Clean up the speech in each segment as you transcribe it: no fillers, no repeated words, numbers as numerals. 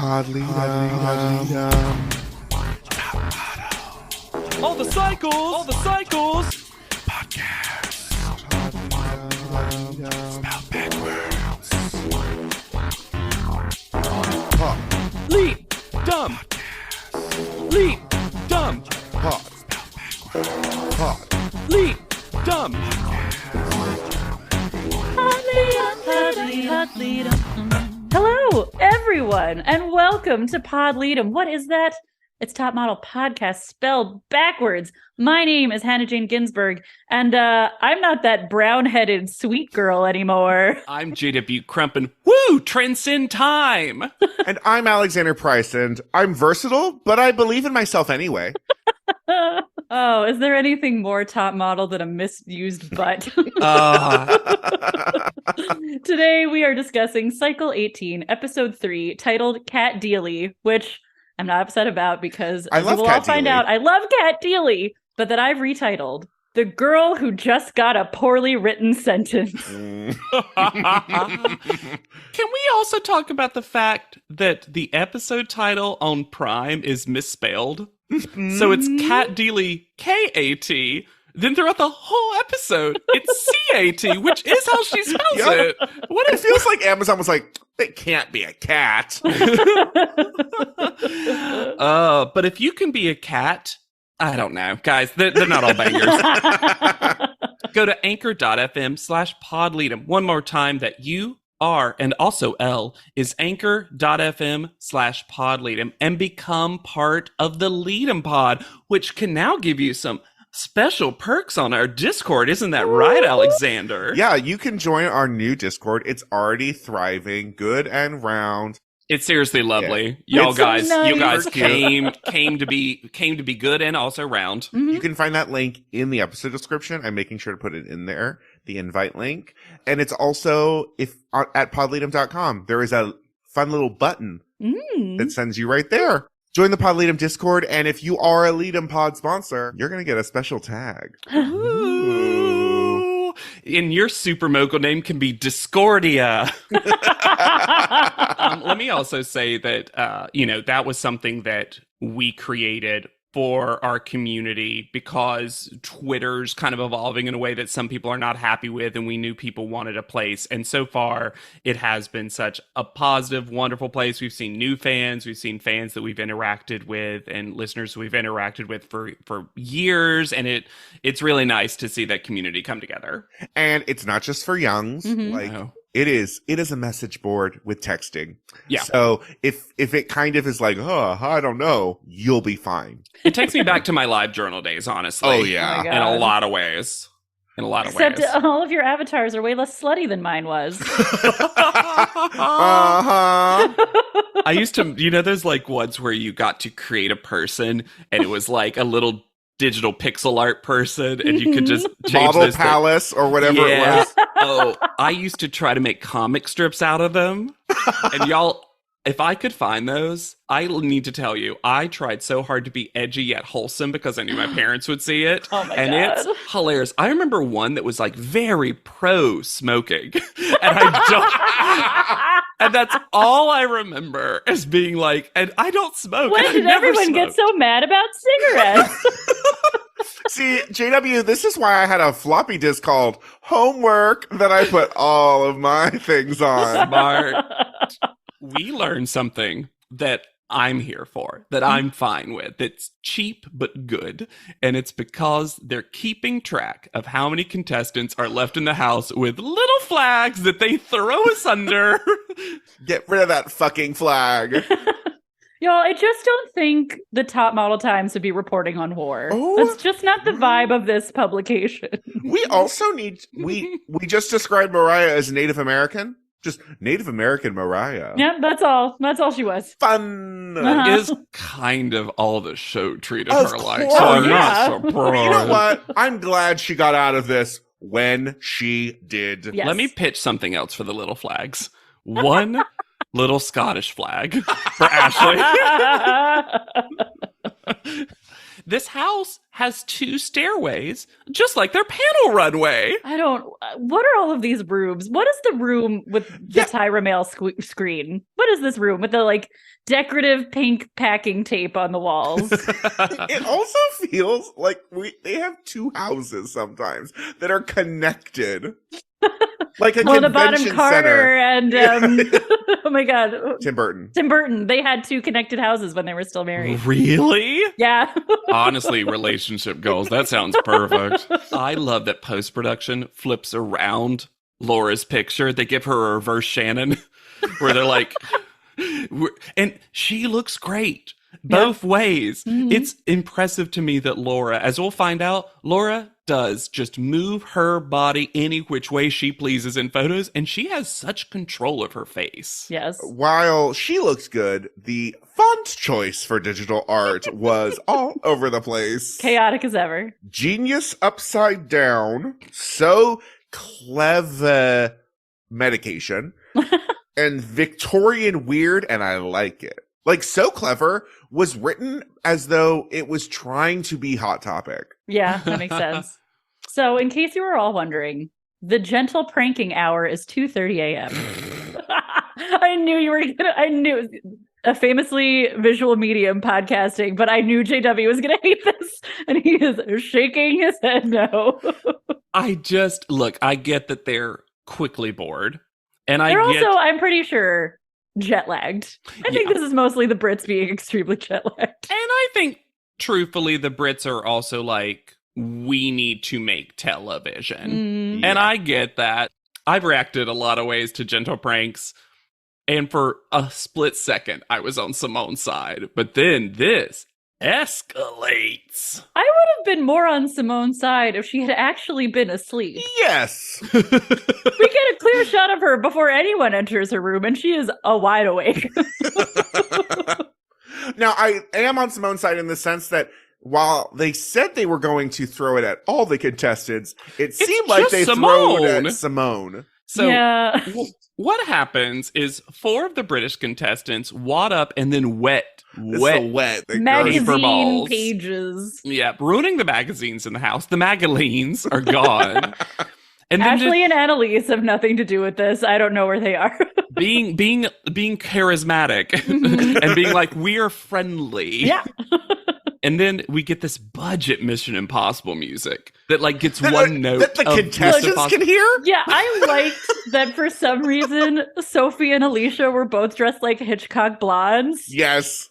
All the cycles. Podcast. Spelled backwards. Leap. Dumb. Leap. Dumb. Leap. Dumb. Hello, everyone, and welcome to Pod Lead'em. What is that? It's Top Model Podcast spelled backwards. My name is Hannah Jane Ginsburg, and I'm not that brown-headed sweet girl anymore. I'm JW Crumpin. Woo! Transcend time. And I'm Alexander Price, and I'm versatile, but I believe in myself anyway. Oh, is there anything more top model than a misused butt? Today we are discussing Cycle 18, Episode 3, titled Cat Dealey, which I'm not upset about because I as love we'll Cat all find Dealey. out, I love Cat Dealey, but that I've retitled The Girl Who Just Got a Poorly Written Sentence. Can we also talk about the fact that the episode title on Prime is misspelled? So it's Cat Dealey, K-A-T. Then throughout the whole episode, it's C-A-T, which is how she spells it. What It is feels like Amazon was like, it can't be a cat. But if you can be a cat, I don't know. Guys, they're not all bangers. Go to anchor.fm/podleadem. One more time, that U, R, and also L is anchor.fm/podleadem and become part of the Leadem Pod, which can now give you some special perks on our Discord. Isn't that right, Alexander? Yeah, you can join our new Discord. It's already thriving, good and round. It's seriously lovely. Yeah. Y'all It's guys, so you nice. guys came to be good and also round. You can find that link in the episode description. I'm making sure to put it in there, the invite link. And it's also at podleadem.com. There is a fun little button that sends you right there. Join the Pod Leadem Discord, and if you are a Leadem Pod sponsor, you're going to get a special tag. Ooh. And your super mogul name can be Discordia. Let me also say that, that was something that we created for our community because Twitter's kind of evolving in a way that some people are not happy with, and we knew people wanted a place. And so far, it has been such a positive, wonderful place. We've seen new fans, we've seen fans that we've interacted with, and listeners we've interacted with for years. And it's really nice to see that community come together. And it's not just for youngs. No. It is a message board with texting. Yeah. So if it kind of is like, oh, I don't know, you'll be fine. It takes me back to my live journal days, honestly. Oh, yeah. Oh my In a God. lot of ways. Except all of your avatars are way less slutty than mine was. Uh-huh. I used to, there's like ones where you got to create a person and it was like a little digital pixel art person and you could just change Model those Palace or whatever it Yeah. was. Oh, I used to try to make comic strips out of them. And y'all, if I could find those, I need to tell you, I tried so hard to be edgy yet wholesome because I knew my parents would see it. Oh my and God. it's hilarious. I remember one that was like very pro smoking. And I don't and that's all I remember is being like, and I don't smoke. When I did never everyone get smoked. so mad about cigarettes? See, JW, this is why I had a floppy disk called Homework that I put all of my things on. Smart. We learned something that I'm here for, that I'm fine with. It's cheap but good. And it's because they're keeping track of how many contestants are left in the house with little flags that they throw us under. Get rid of that fucking flag. Y'all, I just don't think the Top Model Times would be reporting on war. Oh. That's just not the vibe of this publication. We also need, we just described Mariah as Native American. Just Native American Mariah. Yep, that's all. That's all she was. Fun. Uh-huh. Is kind of all the show treated Of her like. course. So I'm Yeah. not surprised. You know what? I'm glad she got out of this when she did. Yes. Let me pitch something else for the little flags. One little Scottish flag for Ashley. this house has 2 stairways, just like their panel runway. What are all of these rooms? What is the room with the Tyra Mail screen? What is this room with the like decorative pink packing tape on the walls? It also feels like they have 2 houses sometimes that are connected. Like a the bottom convention Carter center. and oh my god, Tim Burton. They had 2 connected houses when they were still married. Really? Yeah. Honestly, relationship goals. That sounds perfect. I love that post-production flips around Laura's picture. They give her a reverse Shannon where they're like, and she looks great both ways. Mm-hmm. It's impressive to me that Laura, as we'll find out, Laura does just move her body any which way she pleases in photos, and she has such control of her face. Yes. While she looks good, the font choice for digital art was all over the place. Chaotic as ever. Genius upside down. So clever medication. And Victorian weird, and I like it. Like, So Clever was written as though it was trying to be Hot Topic. Yeah, that makes sense. So, in case you were all wondering, the gentle pranking hour is 2:30 a.m. I knew a famously visual medium podcasting, but I knew JW was going to hate this, and he is shaking his head no. I get that they're quickly bored. And I'm pretty sure, jet lagged. I think this is mostly the Brits being extremely jet lagged. And I think, truthfully, the Brits are also like, we need to make television. And I get that. I've reacted a lot of ways to gentle pranks. And for a split second, I was on Simone's side. But then this escalates. I would have been more on Simone's side if she had actually been asleep. Yes. We get a clear shot of her before anyone enters her room, and she is wide awake. Now, I am on Simone's side in the sense that while they said they were going to throw it at all the contestants, it seemed like they threw it at Simone. So what happens is 4 of the British contestants wad up and then wet magazine pages. Yeah, ruining the magazines in the house. The Magalines are gone. And Ashley and Annalise have nothing to do with this. I don't know where they are. being charismatic and being like, we are friendly. Yeah. And then we get this budget Mission Impossible music that like gets one note that the contestants can hear. Yeah, I liked that for some reason Sophie and Alicia were both dressed like Hitchcock blondes. Yes.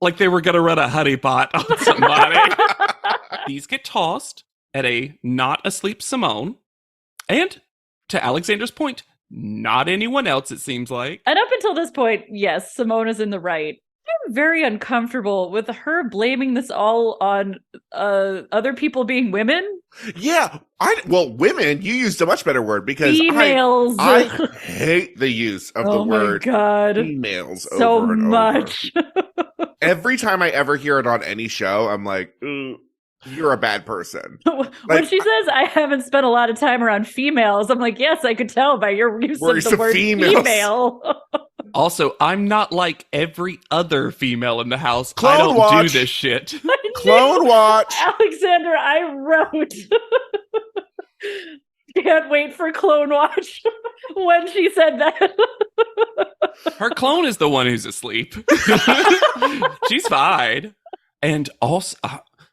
Like they were gonna run a honeypot on somebody. These get tossed at a not asleep Simone, and to Alexander's point, not anyone else. It seems like, and up until this point, yes, Simone is in the right. I'm very uncomfortable with her blaming this all on other people being women. Yeah. Women, you used a much better word because females. I hate the use of the word females so over and much. over. Every time I ever hear it on any show, I'm like, you're a bad person. When she says, I haven't spent a lot of time around females, I'm like, yes, I could tell by your use of the word female. Also, I'm not like every other female in the house. Clone I don't Watch. do this shit. Clone Watch. Alexander, I wrote. Can't wait for Clone Watch when she said that. Her clone is the one who's asleep. She's fine. And also,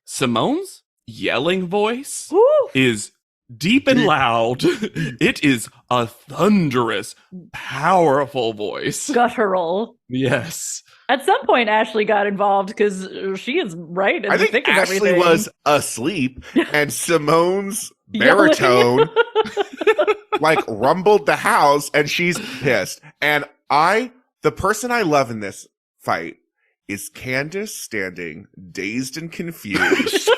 Simone's yelling voice is deep and loud. It is a thunderous, powerful voice. Guttural. Yes. At some point, Ashley got involved because she is right in the thick of everything. Ashley was asleep, and Simone's baritone like rumbled the house, and she's pissed. And the person I love in this fight is Candace standing dazed and confused.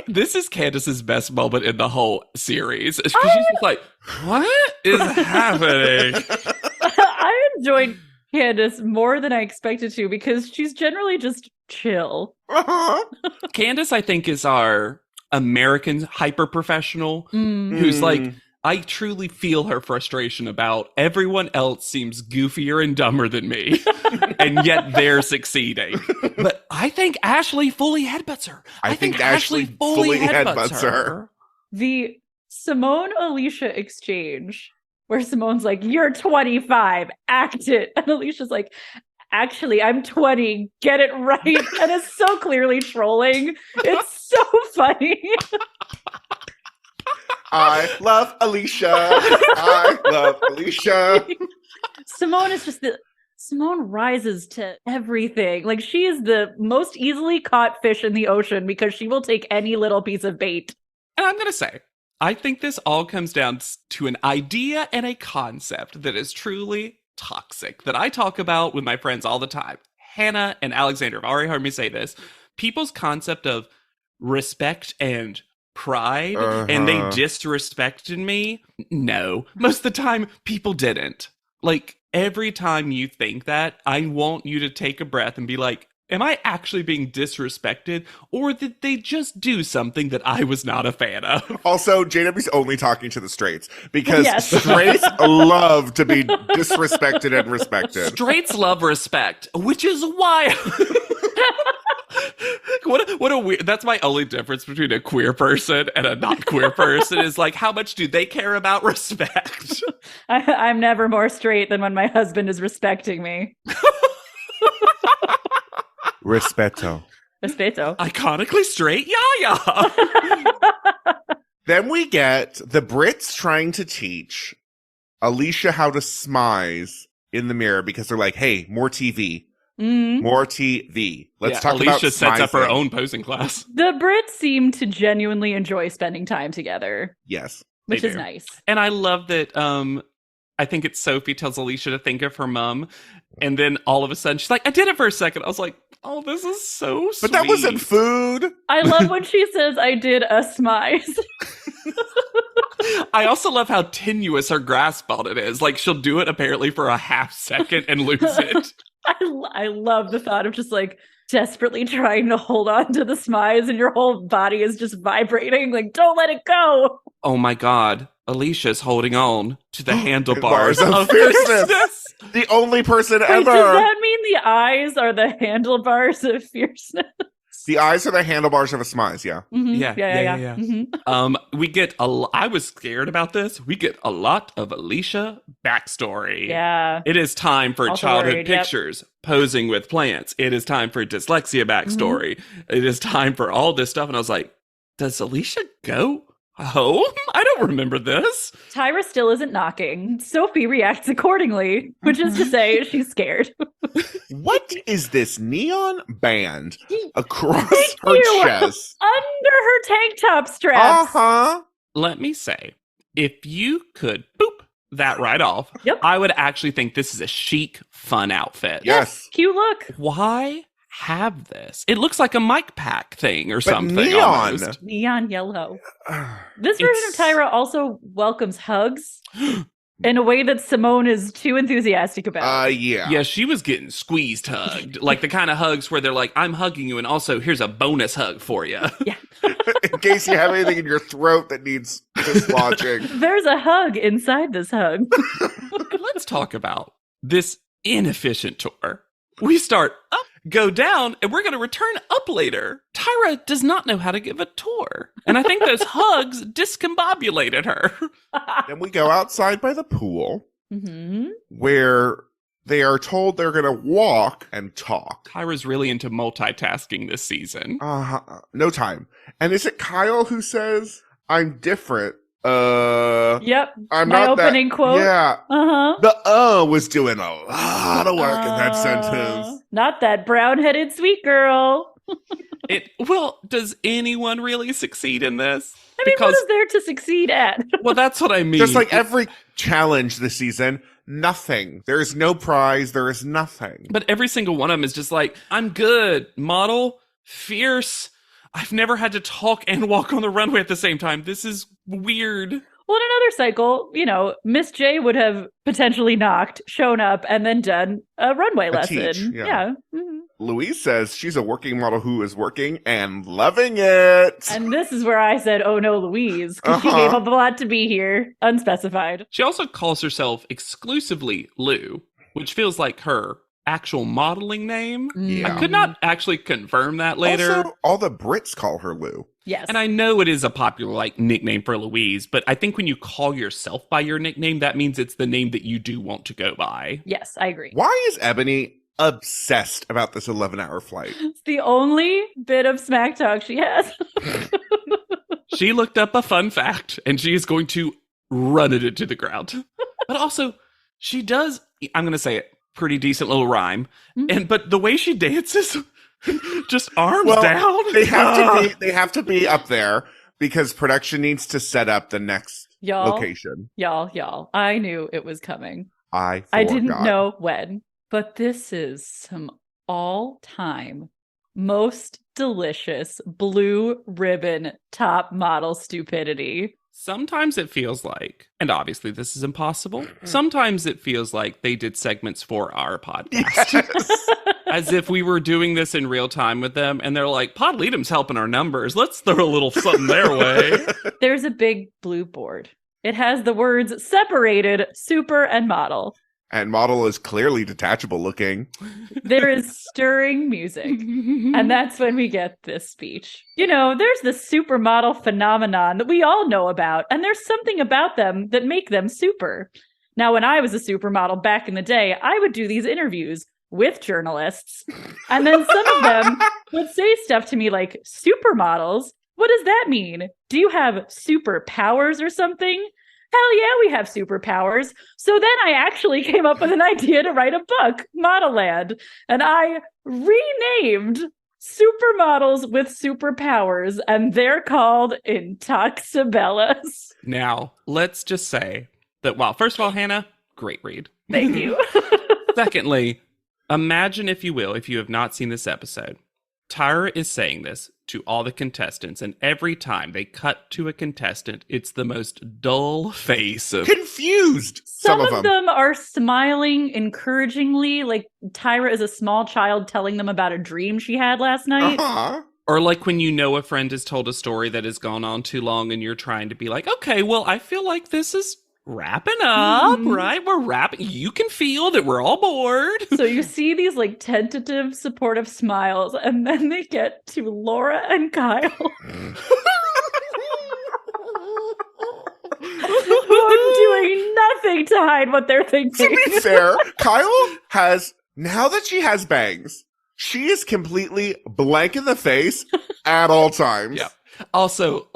This is Candace's best moment in the whole series. She's just like, what is happening? I enjoyed Candace more than I expected to because she's generally just chill. Candace, I think, is our American hyper professional who's like I truly feel her frustration about everyone else seems goofier and dumber than me, and yet they're succeeding. But I think Ashley fully headbutts her. I think Ashley fully headbutts her. The Simone-Alicia exchange, where Simone's like, "You're 25, act it." And Alicia's like, "Actually, I'm 20, get it right." And it's so clearly trolling. It's so funny. I love Alicia. I love Alicia. Simone rises to everything. Like, she is the most easily caught fish in the ocean because she will take any little piece of bait. And I'm going to say, I think this all comes down to an idea and a concept that is truly toxic that I talk about with my friends all the time. Hannah and Alexander have already heard me say this. People's concept of respect and pride, and they disrespected me. No, most of the time people didn't. Like, every time you think that, I want you to take a breath and be like, am I actually being disrespected, or did they just do something that I was not a fan of? Also, JW's only talking to the straights because straights love to be disrespected and respected. Straights love respect, which is why what a weird, that's my only difference between a queer person and a not queer person is like, how much do they care about respect? I'm never more straight than when my husband is respecting me. Respeto. Iconically straight Yaya. Then we get the Brits trying to teach Alicia how to smize in the mirror because they're like, hey, more TV. More TV. Let's talk Alicia about sets up her smizing. own posing class. The Brits seem to genuinely enjoy spending time together. Yes. Which is nice. And I love that I think it's Sophie tells Alicia to think of her mom, and then all of a sudden she's like, I did it for a second. I was like, oh, this is so sweet. But that wasn't food. I love when she says, I did a smize. I also love how tenuous her grasp on it is. Like, she'll do it apparently for a half second and lose it. I love the thought of just like desperately trying to hold on to the smize and your whole body is just vibrating. Like, don't let it go. Oh my God. Alicia's holding on to the handlebars Bars of fierceness. fierceness. The only person Wait, ever. does that mean the eyes are the handlebars of fierceness? The eyes are the handlebars of a smize, yeah. Mm-hmm. Yeah. Mm-hmm. We get I was scared about this. We get a lot of Alicia backstory. Yeah. It is time for Also childhood worried, yep. pictures, posing with plants. It is time for dyslexia backstory. It is time for all this stuff. And I was like, does Alicia go home? I don't remember this. Tyra still isn't knocking. Sophie reacts accordingly, which is to say she's scared. What is this neon band across Thank her you. chest? Under her tank top straps. Uh-huh. Let me say, if you could boop that right off, Yep. I would actually think this is a chic, fun outfit. Yes. Cute look. Why have this? It looks like a mic pack thing or But something. neon. Almost. Neon yellow. This version of Tyra also welcomes hugs in a way that Simone is too enthusiastic about. Yeah. Yeah, she was getting squeezed hugged. Like the kind of hugs where they're like, I'm hugging you, and also here's a bonus hug for you. Yeah. In case you have anything in your throat that needs dislodging. There's a hug inside this hug. Let's talk about this inefficient tour. We start up, go down, and we're going to return up later. Tyra does not know how to give a tour. And I think those hugs discombobulated her. Then we go outside by the pool Mm-hmm. where they are told they're going to walk and talk. Tyra's really into multitasking this season. No time. And is it Kyle who says, I'm different? Yep. I'm My not opening that, quote. Yeah. Uh-huh. The was doing a lot of work in that sentence. Not that brown-headed sweet girl. Well, does anyone really succeed in this? I mean, what is there to succeed at? Well, that's what I mean. Just like every challenge this season, nothing. There is no prize. There is nothing. But every single one of them is just like, I'm good, model, fierce. I've never had to talk and walk on the runway at the same time. This is weird. Well, in another cycle, Miss J would have potentially knocked, shown up, and then done a runway lesson. Teach, yeah. Mm-hmm. Louise says she's a working model who is working and loving it. And this is where I said, oh no, Louise, because she gave up a lot to be here, unspecified. She also calls herself exclusively Lou, which feels like her actual modeling name. Yeah. I could not actually confirm that later. Also, all the Brits call her Lou. Yes. And I know it is a popular nickname for Louise, but I think when you call yourself by your nickname, that means it's the name that you do want to go by. Yes, I agree. Why is Ebony obsessed about this 11-hour flight? It's the only bit of smack talk she has. She looked up a fun fact, and she is going to run it into the ground. But also, she does, I'm going to say it, pretty decent little rhyme. But the way she dances, just arms down. They have to be up there because production needs to set up the next location. Y'all, I knew it was coming. I didn't know when, but this is some all-time most delicious blue ribbon top model stupidity. Sometimes it feels like, and obviously this is impossible, sometimes it feels like they did segments for our podcast. Yes. As if we were doing this in real time with them, and they're like, Pod Leadum's helping our numbers. Let's throw a little something their way. There's a big blue board. It has the words separated, super, and model. And model is clearly detachable looking. There is stirring music. And that's when we get this speech. There's the supermodel phenomenon that we all know about. And there's something about them that make them super. Now, when I was a supermodel back in the day, I would do these interviews with journalists. And then some of them would say stuff to me like, supermodels? What does that mean? Do you have superpowers or something? Hell yeah, we have superpowers. So then I actually came up with an idea to write a book, Model Land, and I renamed supermodels with superpowers, and they're called Intoxibellas. Now, let's just say that, first of all, Hannah, great read. Thank you. Secondly, imagine, if you will, if you have not seen this episode, Tyra is saying this to all the contestants, and every time they cut to a contestant, it's the most dull face of confused. Some of them are smiling encouragingly, like Tyra is a small child telling them about a dream she had last night. Or like when a friend has told a story that has gone on too long and you're trying to be like, okay, well, I feel like this is wrapping up, right? We're wrapping. You can feel that we're all bored. So you see these tentative, supportive smiles, and then they get to Laura and Kyle. Who are doing nothing to hide what they're thinking. To be fair, Kyle has, now that she has bangs, she is completely blank in the face at all times. Yeah. Also,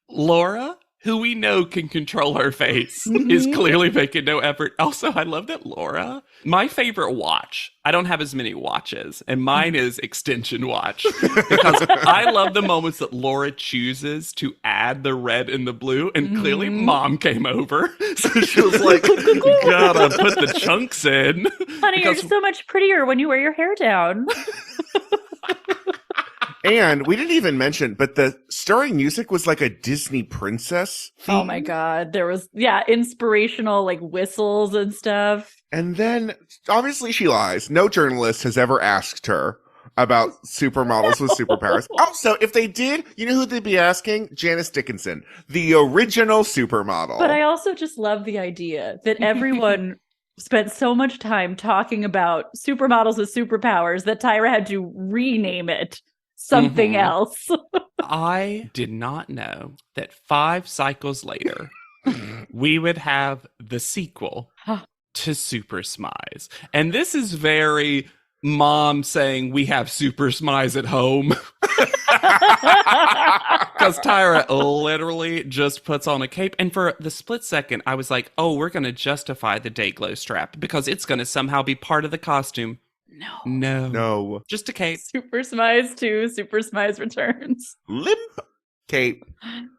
Laura, who we know can control her face, is clearly making no effort. Also, I love that Laura, my favorite watch, I don't have as many watches, and mine is extension watch, because I love the moments that Laura chooses to add the red and the blue, and clearly Mom came over, so she was like, gotta put the chunks in. Honey, you're so much prettier when you wear your hair down. And we didn't even mention, but the stirring music was like a Disney princess theme. Oh my God. There was, inspirational whistles and stuff. And then, obviously she lies. No journalist has ever asked her about supermodels with superpowers. Also, if they did, you know who they'd be asking? Janice Dickinson, the original supermodel. But I also just love the idea that everyone spent so much time talking about supermodels with superpowers that Tyra had to rename it something else. I did not know that 5 cycles later, we would have the sequel to Super Smize. And this is very Mom saying we have Super Smize at home. Because Tyra literally just puts on a cape. And for the split second, I was like, oh, we're going to justify the day glow strap because it's going to somehow be part of the costume. No. Just a cape. Super Smize 2, Super Smize returns. Limp cape.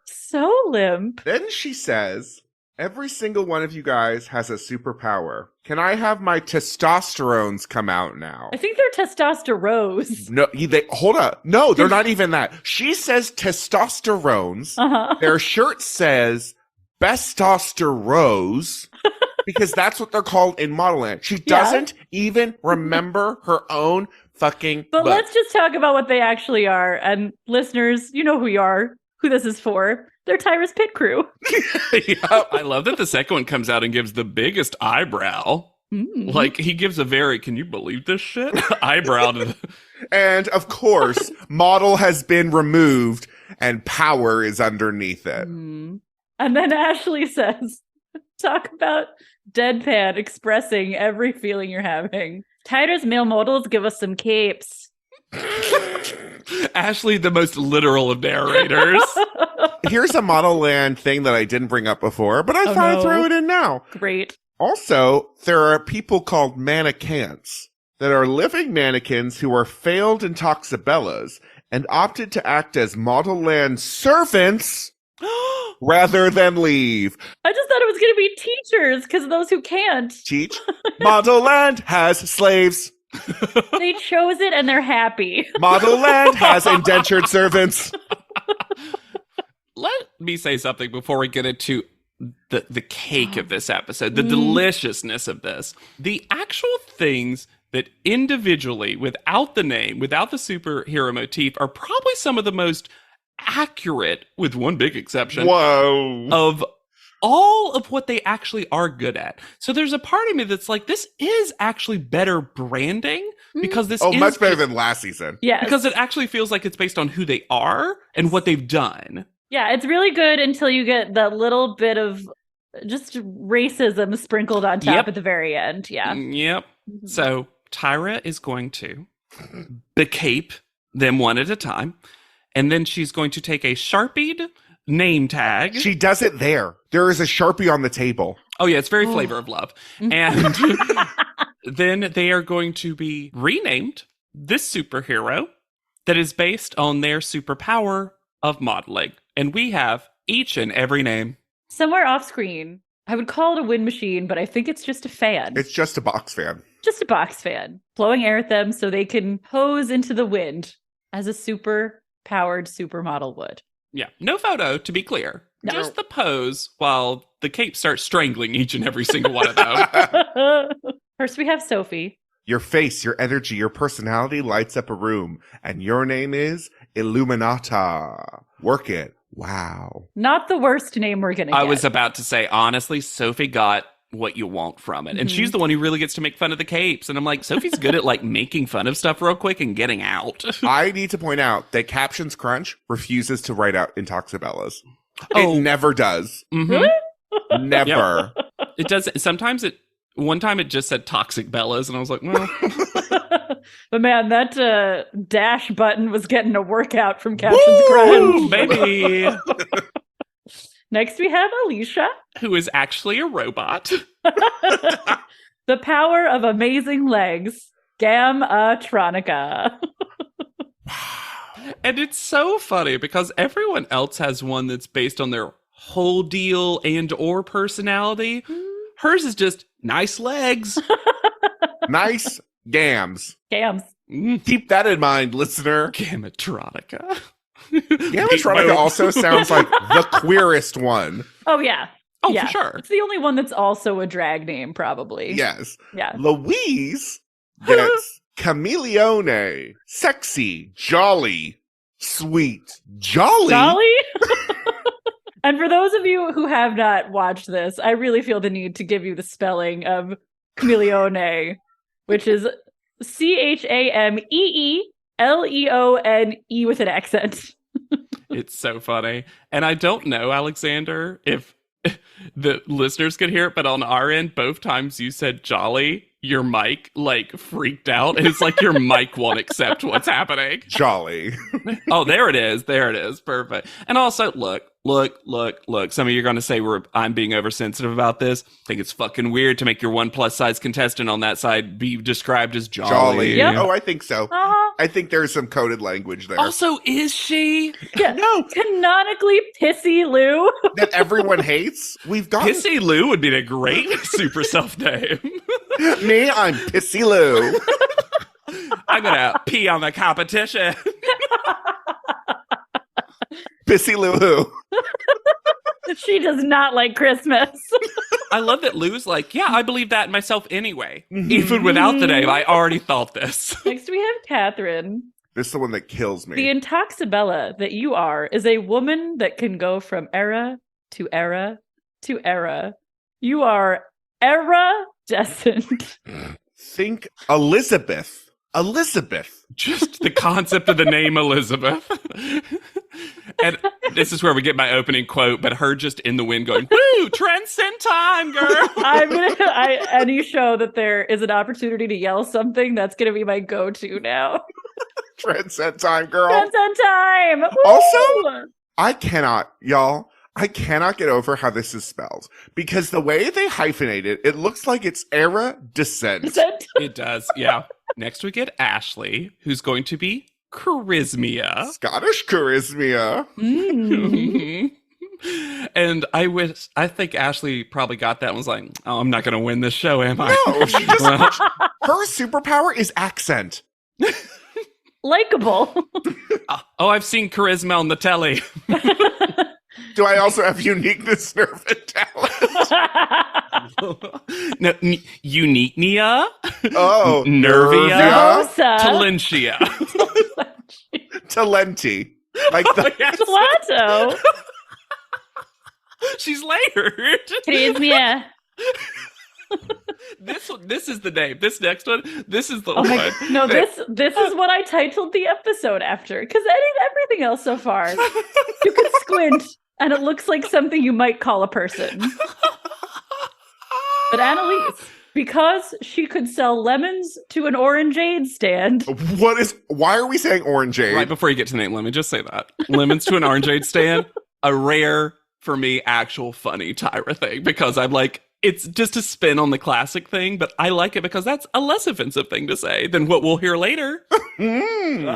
So limp. Then she says, every single one of you guys has a superpower. Can I have my testosterones come out now? I think they're testosterones. No, hold up. No, they're not even that. She says testosterones. Their shirt says Bestoster Rose, because that's what they're called in Model Land. She doesn't even remember her own fucking But book. let's just talk about what they actually are. And listeners, you know who you are, who this is for. They're Tyra's pit crew. Yep. I love that the second one comes out and gives the biggest eyebrow. Like, he gives a very, can you believe this shit? Eyebrow to the... And, of course, Model has been removed and Power is underneath it. And then Ashley says, talk about deadpan expressing every feeling you're having. Tyra's male models give us some capes. Ashley, the most literal of narrators. Here's a Model Land thing that I didn't bring up before, but I thought I'd throw it in now. Great. Also, there are people called mannequins that are living mannequins who are failed intoxibellas and opted to act as Model Land servants rather than leave. I just thought it was going to be teachers because of those who can't. Teach. Model Land has slaves. They chose it and they're happy. Model Land has indentured servants. Let me say something before we get into the cake of this episode, the deliciousness of this. The actual things that individually, without the name, without the superhero motif, are probably some of the most accurate, with one big exception, of all of what they actually are good at. So there's a part of me that's like, this is actually better branding because this is much better than last season. Yes. Because it actually feels like it's based on who they are and what they've done. Yeah, it's really good until you get that little bit of just racism sprinkled on top at the very end. Yeah. Yep. So Tyra is going to becape them one at a time, and then she's going to take a Sharpied name tag. She does it there. There is a Sharpie on the table. Oh, yeah, it's very Flavor of Love. And then they are going to be renamed this superhero that is based on their superpower of modeling. And we have each and every name. Somewhere off screen, I would call it a wind machine, but I think it's just a fan. It's just a box fan. Just a box fan. Blowing air at them so they can hose into the wind as a super powered supermodel would. Yeah, no photo, to be clear. No. Just the pose while the cape starts strangling each and every single one of them. First, we have Sophie. Your face, your energy, your personality lights up a room, and your name is Illuminata. Work it. Wow. Not the worst name we're going to get. I was about to say, honestly, Sophie got what you want from it. And she's the one who really gets to make fun of the capes. And I'm like, Sophie's good at like making fun of stuff real quick and getting out. I need to point out that Captions Crunch refuses to write out Intoxibellas. Oh. It never does. Really? Never. It does. Sometimes one time it just said Toxic Bellas. And I was like, well. But man, that dash button was getting a workout from Captions Crunch. Baby. Next, we have Alicia, who is actually a robot. The power of amazing legs, Gamatronica. And it's so funny because everyone else has one that's based on their whole deal and or personality. Hers is just nice legs. Nice gams. Gams. Keep that in mind, listener. Gamatronica. Gamatronica also sounds like the queerest one. Oh, yeah. Oh, yeah. for sure. It's the only one that's also a drag name, probably. Yes. Yeah. Louise gets Chameleone. Sexy, jolly, sweet. Jolly? Jolly? And for those of you who have not watched this, I really feel the need to give you the spelling of Chameleone, which is Chameleone with an accent. It's so funny. And I don't know, Alexander, if the listeners could hear it, but on our end, both times you said jolly, your mic like freaked out. And it's like your mic won't accept what's happening. Jolly. Oh, there it is. There it is. Perfect. And also, look. Some of you are going to say I'm being oversensitive about this. I think it's fucking weird to make your one plus size contestant on that side be described as jolly. Yep. Oh, I think so. Uh-huh. I think there's some coded language there. Also, is she? Yeah. No. Canonically Pissy Lou. That everyone hates? We've got Pissy Lou would be a great super self name. Me, I'm Pissy Lou. I'm going to pee on the competition. Pissy Lou. She does not like Christmas. I love that Lou's like, yeah, I believe that in myself anyway. Even without the name, I already thought this. Next we have Catherine. This is the one that kills me. The Intoxibella that you are is a woman that can go from era to era to era. You are era-descent. Think Elizabeth. Elizabeth. Just the concept of the name Elizabeth. And this is where we get my opening quote, but her just in the wind going, woo, transcend time, girl. Any show that there is an opportunity to yell something, that's going to be my go-to now. Transcend time, girl. Transcend time. Woo! Also, I cannot get over how this is spelled. Because the way they hyphenate it, it looks like it's era descent. It does, yeah. Next we get Ashley, who's going to be Charismia. Scottish Charismia. And I think Ashley probably got that and was like, oh, I'm not going to win this show, am I? No, she just, her superpower is accent. Likable. Oh, I've seen charisma on the telly. Do I also have uniqueness, nerve, and talent? No, uniqueness. Oh, Nervia. Nervosa. Talentia. Talenti. Like the Gelato. She's layered. Charisma. This is the name. This next one. This is the Oh one. my, no, this is what I titled the episode after. Because everything else so far, you could squint and it looks like something you might call a person. But Annalise, because she could sell lemons to an orangeade stand. Why are we saying orangeade? Right before you get to the name, let me just say that. Lemons to an orangeade stand, a rare, for me, actual funny Tyra thing. Because I'm like, it's just a spin on the classic thing, but I like it because that's a less offensive thing to say than what we'll hear later. Rare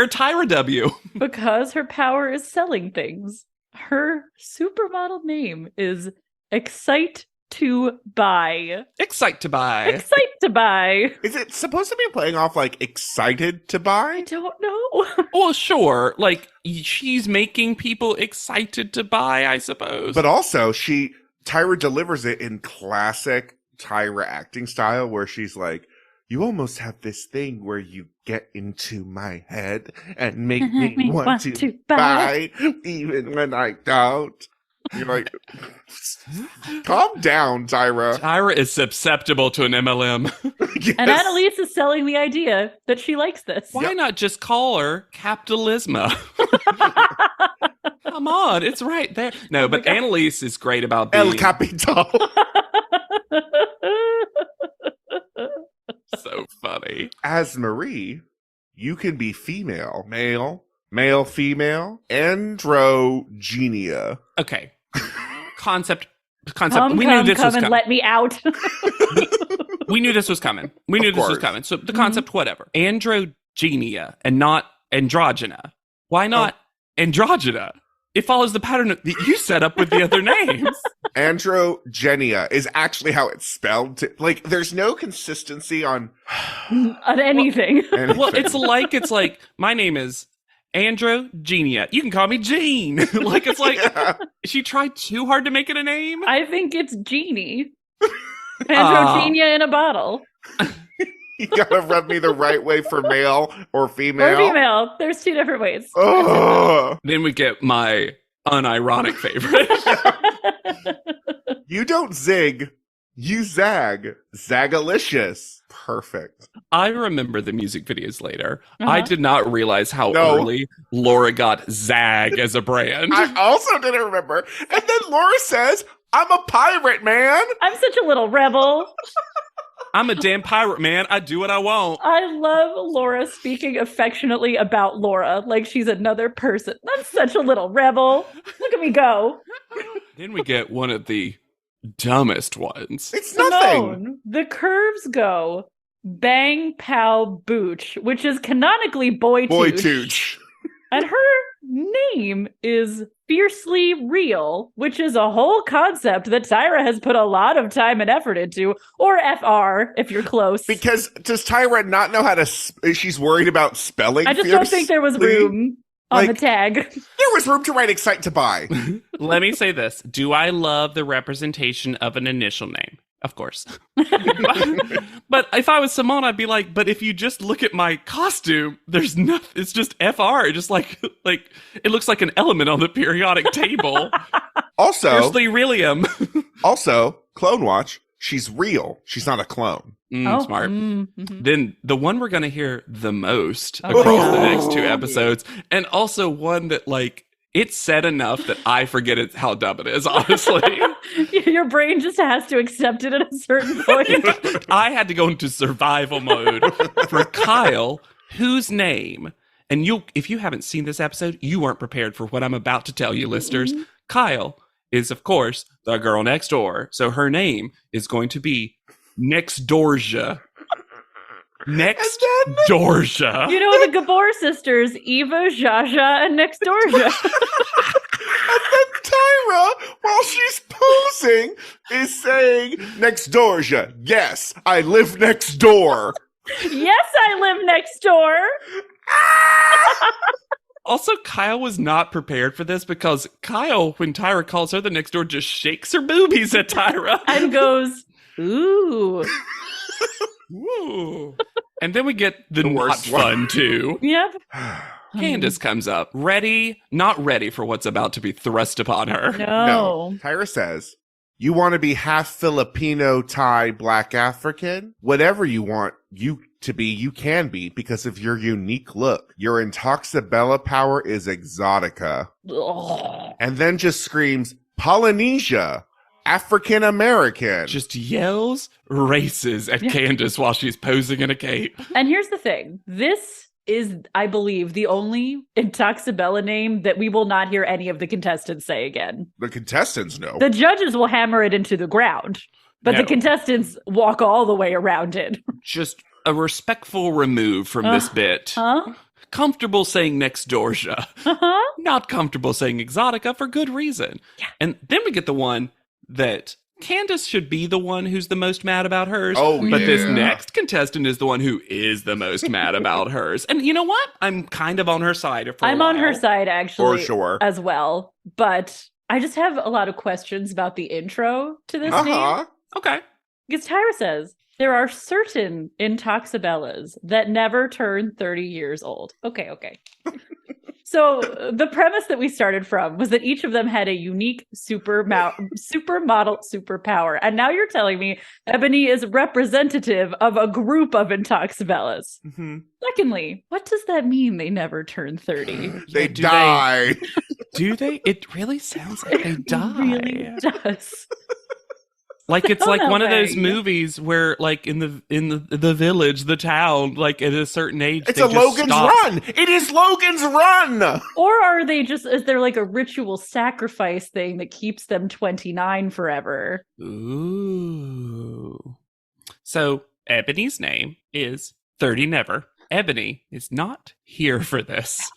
Tyra W. Because her power is selling things. Her supermodel name is Excite to Buy. Excite to buy. Excite to Buy. Is it supposed to be playing off like excited to I buy? don't know. Well, sure. Like, she's making people excited to buy, I suppose. But also, Tyra delivers it in classic Tyra acting style where she's like, you almost have this thing where you get into my head and make me want to buy even when I don't. You're like, calm down, Tyra. Tyra is susceptible to an MLM. Yes. And Annalise is selling the idea that she likes this. Why not just call her Capitalisma? Come on, it's right there. No, but Annalise is great about being El Capital. so funny. As Marie, you can be female, male, female, androgenia. Okay. Concept. Come, We knew this was and coming. let me out. We knew this was coming. We knew this was coming. So the concept, whatever. Androgenia and not androgyna. Why not androgyna? It follows the pattern that you set up with the other names. Androgenia is actually how it's spelled. Like, there's no consistency on On anything. anything. Well, it's like my name is Androgenia. You can call me Jean. Like, it's like she tried too hard to make it a name. I think it's Genie. Androgenia in a bottle. You gotta rub me the right way for male or female. Or female. There's two different ways. Oh, Then we get my unironic favorite. you don't zig, you zag. Zagalicious. Perfect. I remember the music videos later. Uh-huh. I did not realize how early Laura got Zag as a brand. I also didn't remember. And then Laura says, I'm a pirate, man. I'm such a little rebel. I'm a damn pirate, man. I do what I want. I love Laura speaking affectionately about Laura like she's another person. I'm such a little rebel. Look at me go. Then we get one of the dumbest ones. It's nothing. Simone, the curves go bang pow booch, which is canonically boy Tooch. And her name is Fiercely Real, which is a whole concept that Tyra has put a lot of time and effort into, or FR if you're close. Because does Tyra not know how to? She's worried about spelling. I just don't think there was fiercely? room on the tag. There was room to write excite to buy. Let me say this. Do I love the representation of an initial name? Of course. But if I was Simone, I'd be like, but if you just look at my costume, there's nothing. It's just FR. Just like it looks like an element on the periodic table. Also, Firstly, William. Also, Clone Watch. She's real. She's not a clone. Smart. Mm-hmm. Then the one we're going to hear the most Oh, across the yeah. next 2 episodes, and also one that it's said enough that I forget how dumb it is, honestly. Your brain just has to accept it at a certain point. I had to go into survival mode for Kyle, whose name, and if you haven't seen this episode, you weren't prepared for what I'm about to tell you, listeners. Kyle is, of course, the girl next door. So her name is going to be Next Dorja. Next Dorja. You know the Gabor sisters, Eva, Jaja, and Next Dorja. And then Tyra, while she's posing, is saying, "Next Dorja, yes, I live next door." Yes, I live next door. Also, Kyle was not prepared for this because Kyle, when Tyra calls her the next door, just shakes her boobies at Tyra. And goes, ooh. Ooh. And then we get the not worst one. fun, too. Yep. Candace comes up, not ready for what's about to be thrust upon her. No. Tyra says, "You want to be half Filipino, Thai, Black African? Whatever you want you to be, you can be because of your unique look. Your Intoxibella power is exotica." Ugh. And then just screams, "Polynesia, African American." Just yells races at Candace while she's posing in a cape. And here's the thing. This is, I believe, the only Intoxibella name that we will not hear any of the contestants say again. The contestants know. The judges will hammer it into the ground, but the No. contestants walk all the way around it. Just a respectful remove from this bit. Huh? Comfortable saying Next Dorja. Uh-huh. Not comfortable saying Exotica for good reason. Yeah. And then we get the one that Candace should be the one who's the most mad about hers. Oh, but this yeah. next contestant is the one who is the most mad about hers. And you know what? I'm kind of on her side for a I'm on her while. side, actually, For sure. as well. But I just have a lot of questions about the intro to this name. Okay. Because Tyra says, there are certain Intoxibellas that never turn 30 years old. Okay. So the premise that we started from was that each of them had a unique supermodel superpower. And now you're telling me Ebony is representative of a group of Intoxibellas. Mm-hmm. Secondly, what does that mean they never turn 30? They do die. Do they? It really sounds like they die. It really does. Like it's Sound like that one of way. those movies where, like in the village, the town, like at a certain age, It's they a just Logan's stop. Run. It is Logan's Run. Or are they just, is there like a ritual sacrifice thing that keeps them 29 forever? Ooh. So Ebony's name is 30 Never. Ebony is not here for this.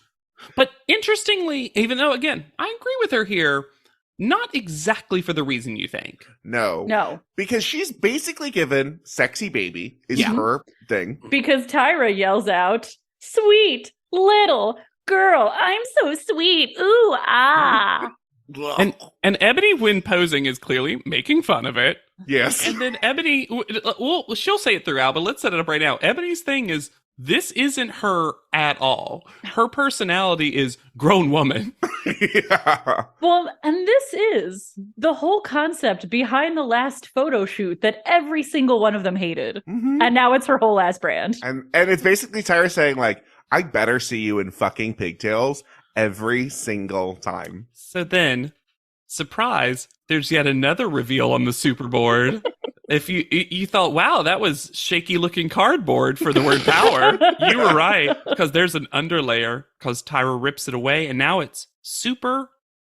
But interestingly, even though, again, I agree with her here, not exactly for the reason you think. No. Because she's basically given sexy baby is Yeah. her thing. Because Tyra yells out, sweet little girl, I'm so sweet. Ooh, ah. And Ebony, when posing, is clearly making fun of it. Yes. And then Ebony, well, she'll say it throughout, but let's set it up right now. Ebony's thing is, this isn't her at all. Her personality is grown woman. Yeah. Well, and this is the whole concept behind the last photo shoot that every single one of them hated. Mhm. And now it's her whole ass brand. And it's basically Tyra saying, like, I better see you in fucking pigtails every single time. So then, surprise, there's yet another reveal on the Superboard. If you thought, wow, that was shaky looking cardboard for the word power, you were right, because there's an underlayer, because Tyra rips it away, and now it's Super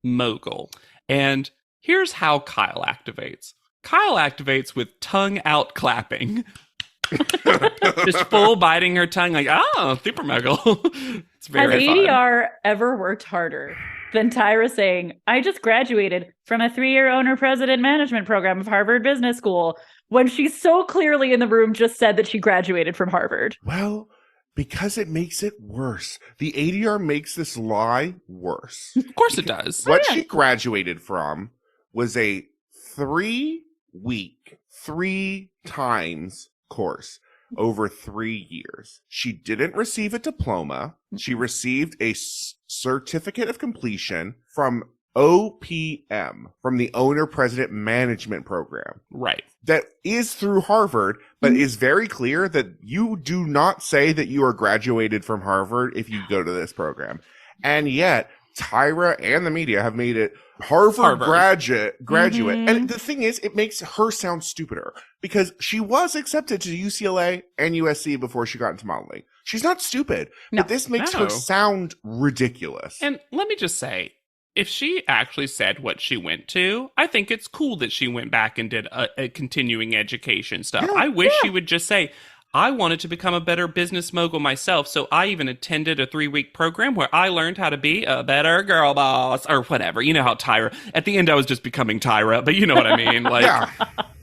Mogul. And here's how Kyle activates. Kyle activates with tongue out clapping. Just full biting her tongue, like, oh, Super Mogul. It's Has very fun. ADR ever worked harder than Tyra saying, I just graduated from a 3-year owner-president management program of Harvard Business School, when she so clearly in the room just said that she graduated from Harvard? Well, Because it makes it worse. The ADR makes this lie worse. Of course it does. What she graduated from was a 3-week, 3 times course over 3 years. She didn't receive a diploma. She received a certificate of completion from OPM, from the Owner President Management Program. Right. That is through Harvard, but is very clear that you do not say that you are graduated from Harvard if you go to this program. And yet, Tyra and the media have made it Harvard. graduate. And the thing is, it makes her sound stupider because she was accepted to UCLA and USC before she got into modeling. She's not stupid, but this makes her sound ridiculous. And let me just say, if she actually said what she went to, I think it's cool that she went back and did a continuing education stuff. I wish she would just say, I wanted to become a better business mogul myself, so I even attended a 3-week program where I learned how to be a better girl boss, or whatever. You know how Tyra, at the end I was just becoming Tyra, but you know what I mean? Like,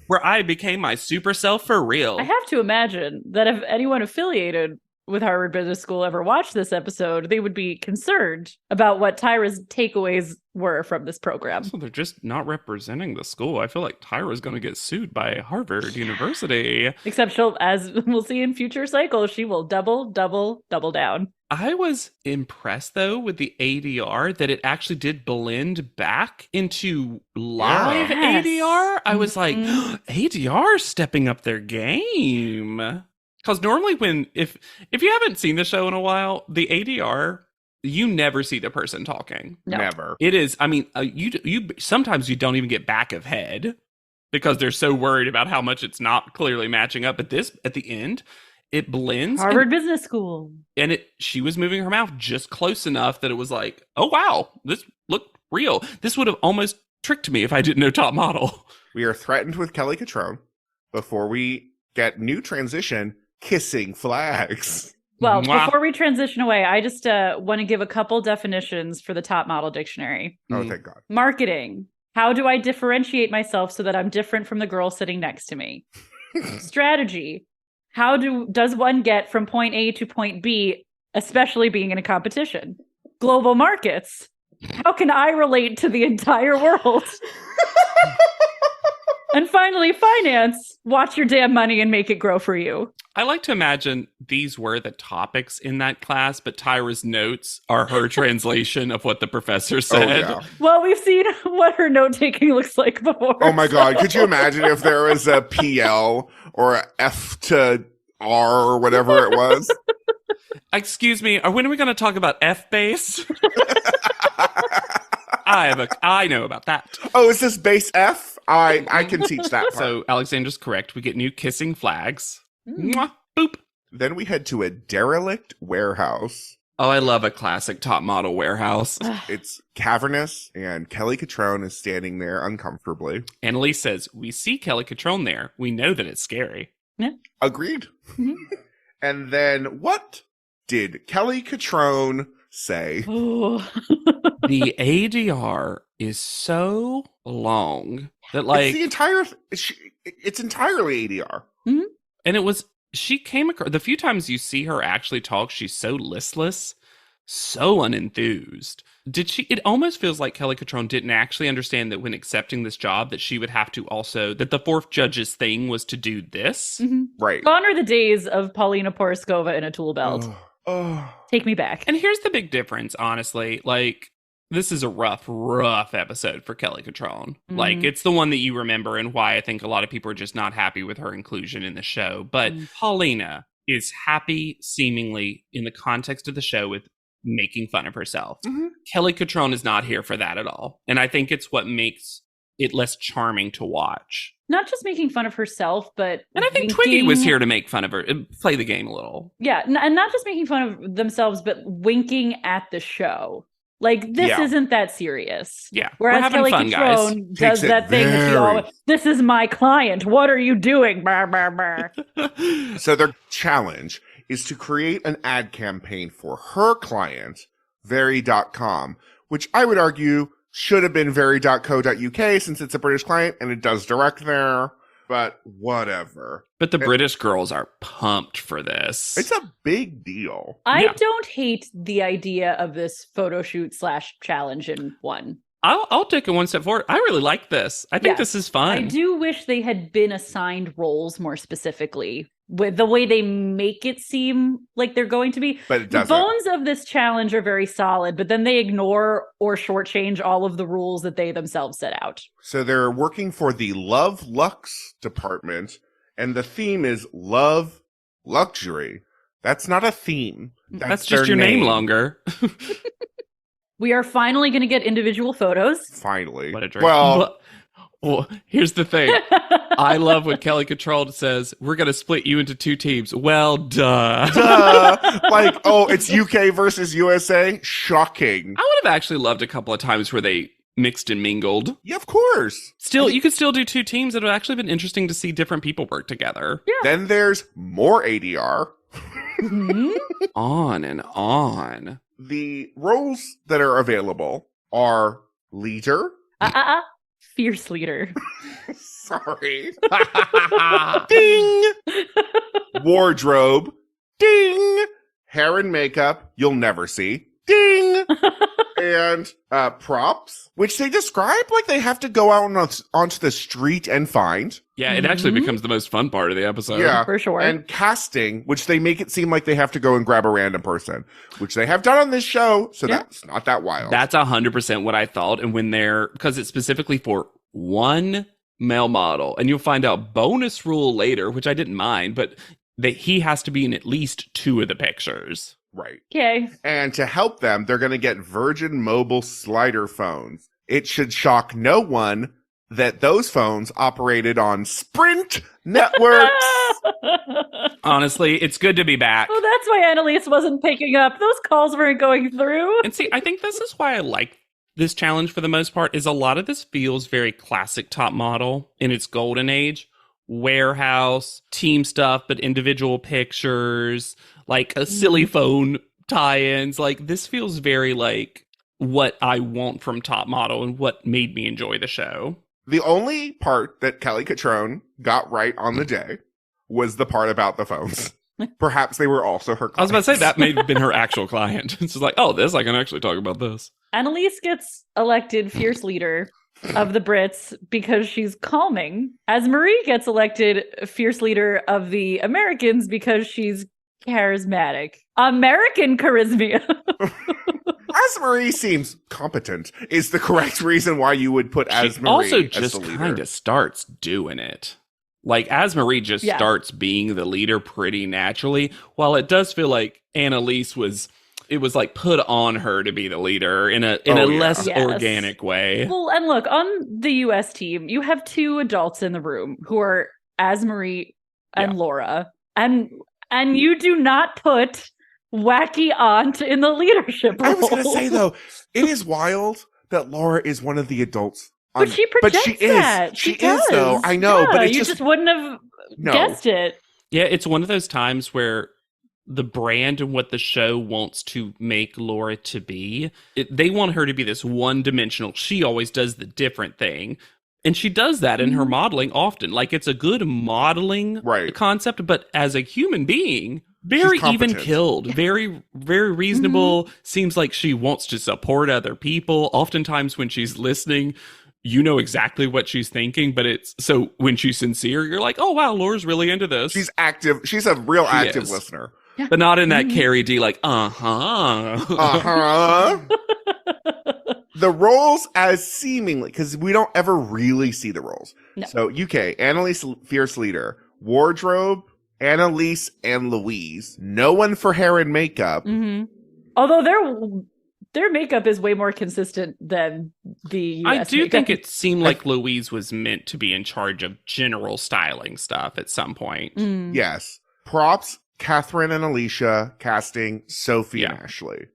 where I became my super self for real. I have to imagine that if anyone affiliated with Harvard Business School ever watched this episode, they would be concerned about what Tyra's takeaways were from this program. So they're just not representing the school. I feel like Tyra's going to get sued by Harvard University. Except she'll, as we'll see in future cycles, she will double down. I was impressed, though, with the ADR, that it actually did blend back into live ADR. I was like, ADR stepping up their game. Because normally if you haven't seen the show in a while, the ADR, you never see the person talking. No. Never. It is, I mean, you sometimes you don't even get back of head because they're so worried about how much it's not clearly matching up. But this, at the end, it blends. Harvard Business School. And she was moving her mouth just close enough that it was like, oh, wow, this looked real. This would have almost tricked me if I didn't know Top Model. We are threatened with Kelly Catrone before we get new transition. Kissing flags. Well, before we transition away, I just want to give a couple definitions for the Top Model Dictionary. Oh, thank God. Marketing. How do I differentiate myself so that I'm different from the girl sitting next to me? Strategy. How does one get from point A to point B, especially being in a competition? Global markets. How can I relate to the entire world? And finally, finance. Watch your damn money and make it grow for you. I like to imagine these were the topics in that class, but Tyra's notes are her translation of what the professor said. Oh, yeah. Well, we've seen what her note-taking looks like before. Oh my God. Could you imagine if there was a PL or a F to R or whatever it was? Excuse me, when are we going to talk about F-base? I know about that. Oh, is this base F? I can teach that part. So Alexandra's correct. We get new kissing flags. Mwah, boop. Then we head to a derelict warehouse. Oh, I love a classic Top Model warehouse. It's cavernous, and Kelly Catrone is standing there uncomfortably. Annalise says, we see Kelly Catrone there. We know that it's scary. Yeah. Agreed. And then what did Kelly Catrone say? The ADR is so long that, like, it's entirely ADR. Mm-hmm. And she came across, the few times you see her actually talk, she's so listless, so unenthused. It almost feels like Kelly Catrone didn't actually understand that when accepting this job that she would have to also, that the fourth judge's thing was to do this. Mm-hmm. Right. Gone are the days of Paulina Poroskova in a tool belt. Take me back. And here's the big difference, honestly. Like, this is a rough episode for Kelly Catrone. Mm-hmm. Like, it's the one that you remember and why I think a lot of people are just not happy with her inclusion in the show. But Paulina is happy, seemingly, in the context of the show with making fun of herself. Mm-hmm. Kelly Catrone is not here for that at all. And I think it's what makes it less charming to watch. Not just making fun of herself, but and I think Twiggy was here to make fun of her, play the game a little. Yeah, and not just making fun of themselves, but winking at the show. Like, this isn't that serious. Yeah, whereas Kelly Catrone does that thing that she always, this is my client, what are you doing? Brr, brr, brr. So their challenge is to create an ad campaign for her client, Very.com, which I would argue should have been very.co.uk since it's a British client and it does direct there. But whatever. But the British girls are pumped for this. It's a big deal. I don't hate the idea of this photo shoot / challenge in one. I'll take it one step forward. I really like this. I think this is fun. I do wish they had been assigned roles more specifically with the way they make it seem like they're going to be. But it doesn't. The bones of this challenge are very solid, but then they ignore or shortchange all of the rules that they themselves set out. So they're working for the Love Lux department, and the theme is Love Luxury. That's not a theme. That's just your name longer. We are finally going to get individual photos. Finally. What a dream. Well, here's the thing. I love when Kelly Controlled says, we're going to split you into 2 teams. Well, duh. Like, oh, it's UK versus USA? Shocking. I would have actually loved a couple of times where they mixed and mingled. Yeah, of course. You could still do 2 teams. It would actually been interesting to see different people work together. Yeah. Then there's more ADR. Mm-hmm. On and on. The roles that are available are leader. Fierce leader. Sorry. Ding. Wardrobe. Ding. Hair and makeup. You'll never see. Ding. And props, which they describe like they have to go out onto the street and find. Yeah, it actually becomes the most fun part of the episode. Yeah, for sure. And casting, which they make it seem like they have to go and grab a random person, which they have done on this show. So that's not that wild. That's 100% what I thought. And when because it's specifically for one male model, and you'll find out bonus rule later, which I didn't mind, but that he has to be in at least 2 of the pictures. Right. Okay. And to help them, they're going to get Virgin Mobile slider phones. It should shock no one that those phones operated on Sprint networks. Honestly, it's good to be back. Oh, that's why Annalise wasn't picking up. Those calls weren't going through. And see, I think this is why I like this challenge for the most part, is a lot of this feels very classic Top Model in its golden age. Warehouse, team stuff, but individual pictures, like a silly phone tie-ins. Like, this feels very like what I want from Top Model and what made me enjoy the show. The only part that Kelly Catrone got right on the day was the part about the phones. Perhaps they were also her clients. I was about to say, that may have been her actual client. It's just like, oh, I can actually talk about this. Annalise gets elected fierce leader of the Brits because she's calming, as Marie gets elected fierce leader of the Americans because she's charismatic. American charisma. As Marie seems competent is the correct reason why you would put As Marie also as just the leader. kind of starts doing it. Like, As Marie just starts being the leader pretty naturally, while it does feel like Annalise was like put on her to be the leader in a less organic way. Well, and look, on the US team, you have 2 adults in the room who are As Marie and Laura. And you do not put wacky aunt in the leadership role. I was going to say, though, it is wild that Laura is one of the adults. But she projects that. She is, though. I know, yeah, but it's you just wouldn't have guessed it. Yeah, it's one of those times where the brand and what the show wants to make Laura to be, they want her to be this one-dimensional. She always does the different thing. And she does that in her modeling often. Like, it's a good modeling concept, but as a human being, very even-killed, very, very reasonable. Seems like she wants to support other people. Oftentimes when she's listening, you know exactly what she's thinking, but so when she's sincere, you're like, oh, wow, Laura's really into this. She's active. She's a real active listener. Yeah. But not in that Carrie D, like, The roles as seemingly, because we don't ever really see the roles. No. So UK, Annalise, fierce leader. Wardrobe, Annalise and Louise. No one for hair and makeup. Mm-hmm. Although their makeup is way more consistent than the US I do makeup. think it seemed like Louise was meant to be in charge of general styling stuff at some point. Yes. Props, Catherine and Alicia. Casting, Sophie and Ashley.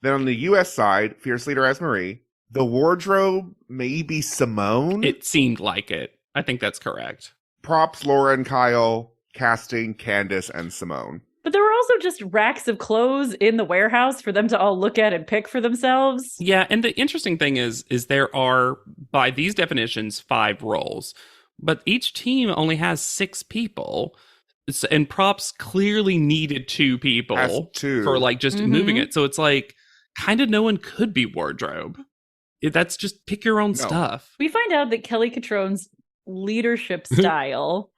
Then on the US side, fierce leader as Marie. The wardrobe, maybe Simone. It seemed like it. I think that's correct. Props, Laura and Kyle. Casting, Candace and Simone. But there were also just racks of clothes in the warehouse for them to all look at and pick for themselves. Yeah, and the interesting thing is there are, by these definitions, 5 roles. But each team only has 6 people. And props clearly needed 2 people for like just moving it. So it's like kind of no one could be wardrobe. That's just pick your own stuff. We find out that Kelly Catrone's leadership style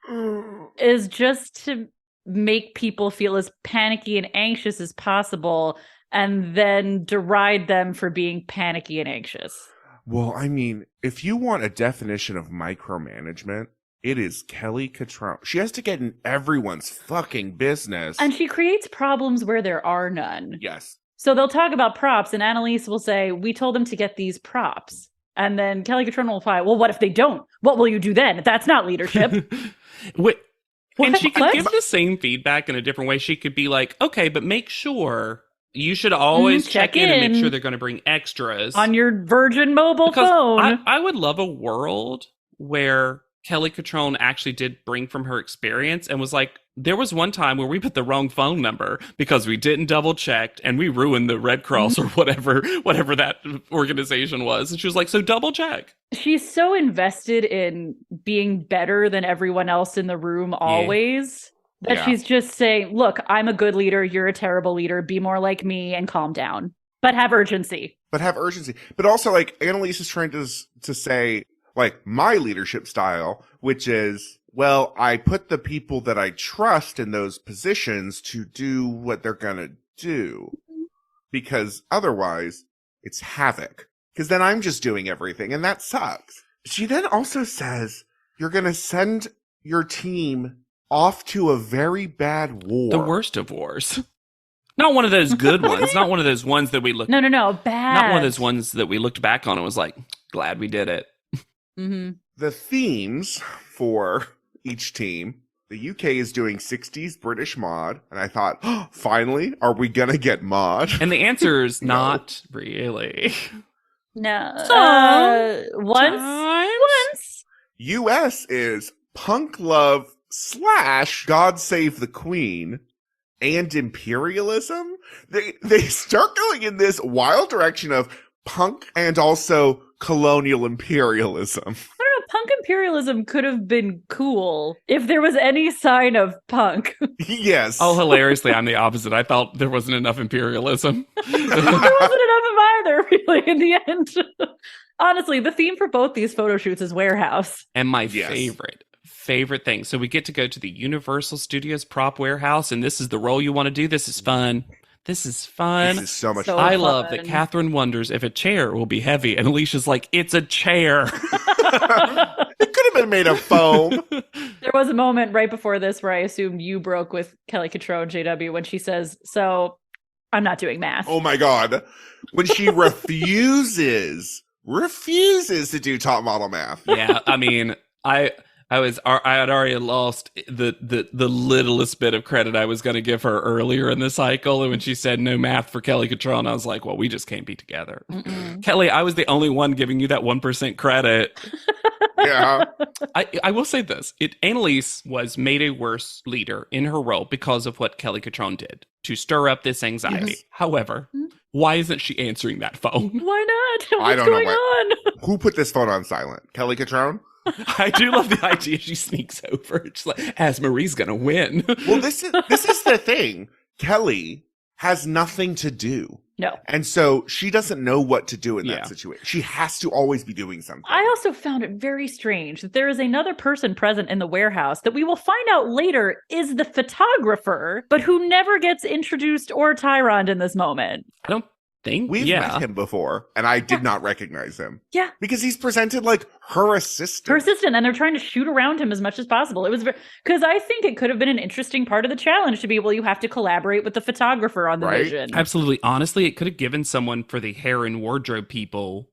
is just to make people feel as panicky and anxious as possible and then deride them for being panicky and anxious. Well, I mean, if you want a definition of micromanagement, it is Kelly Catrone. She has to get in everyone's fucking business. And she creates problems where there are none. Yes. So they'll talk about props, and Annalise will say, we told them to get these props. And then Kelly Catrone will reply, well, what if they don't? What will you do then? That's not leadership. And she could give the same feedback in a different way. She could be like, okay, but make sure... You should always check in and make sure they're going to bring extras. On your Virgin mobile phone. I would love a world where Kelly Catrone actually did bring from her experience and was like, there was one time where we put the wrong phone number because we didn't double check and we ruined the Red Cross or whatever that organization was. And she was like, so double check. She's so invested in being better than everyone else in the room always. That she's just saying, look, I'm a good leader. You're a terrible leader. Be more like me and calm down. But have urgency. But also, like, Annalise is trying to say, like, my leadership style, which is, well, I put the people that I trust in those positions to do what they're going to do. Because otherwise, it's havoc. Because then I'm just doing everything, and that sucks. She then also says, you're going to send your team off to a very bad war. The worst of wars. Not one of those good ones. Not one of those ones that we looked... No, bad. Not one of those ones that we looked back on and was like, glad we did it. The themes for each team, the UK is doing 60s British mod, and I thought, oh, finally, are we gonna get mod? And the answer is not really. No. Once. US is punk love / God Save the Queen and imperialism. They start going in this wild direction of punk and also colonial imperialism. I don't know, punk imperialism could have been cool if there was any sign of punk. Yes. Oh, hilariously, I'm the opposite. I thought there wasn't enough imperialism. There wasn't enough of either, really, in the end. Honestly, the theme for both these photo shoots is warehouse. And my favorite thing. So we get to go to the Universal Studios prop warehouse, and this is the role you want to do. This is fun. This is so much fun. I love that Catherine wonders if a chair will be heavy, and Alicia's like, it's a chair. It could have been made of foam. There was a moment right before this where I assumed you broke with Kelly Catrone, JW, when she says, so I'm not doing math. Oh my God. When she refuses to do top model math. Yeah, I mean, I had already lost the littlest bit of credit I was going to give her earlier in the cycle. And when she said no math for Kelly Catrone, I was like, well, we just can't be together. Kelly, I was the only one giving you that 1% credit. Yeah. I will say this. Annalise was made a worse leader in her role because of what Kelly Catrone did to stir up this anxiety. Yes. However, why isn't she answering that phone? Why not? I What's don't going know on? Who put this phone on silent? Kelly Catrone? I do love the idea she sneaks over. She's like, as Marie's gonna win. Well, this is the thing. Kelly has nothing to do. No. And so she doesn't know what to do in that situation. She has to always be doing something. I also found it very strange that there is another person present in the warehouse that we will find out later is the photographer, but who never gets introduced or Tyranned in this moment. I don't think we've met him before, and I did not recognize him. Yeah. Because he's presented like her assistant. And they're trying to shoot around him as much as possible. It was because I think it could have been an interesting part of the challenge to be, well, you have to collaborate with the photographer on the vision. Absolutely. Honestly, it could have given someone for the hair and wardrobe people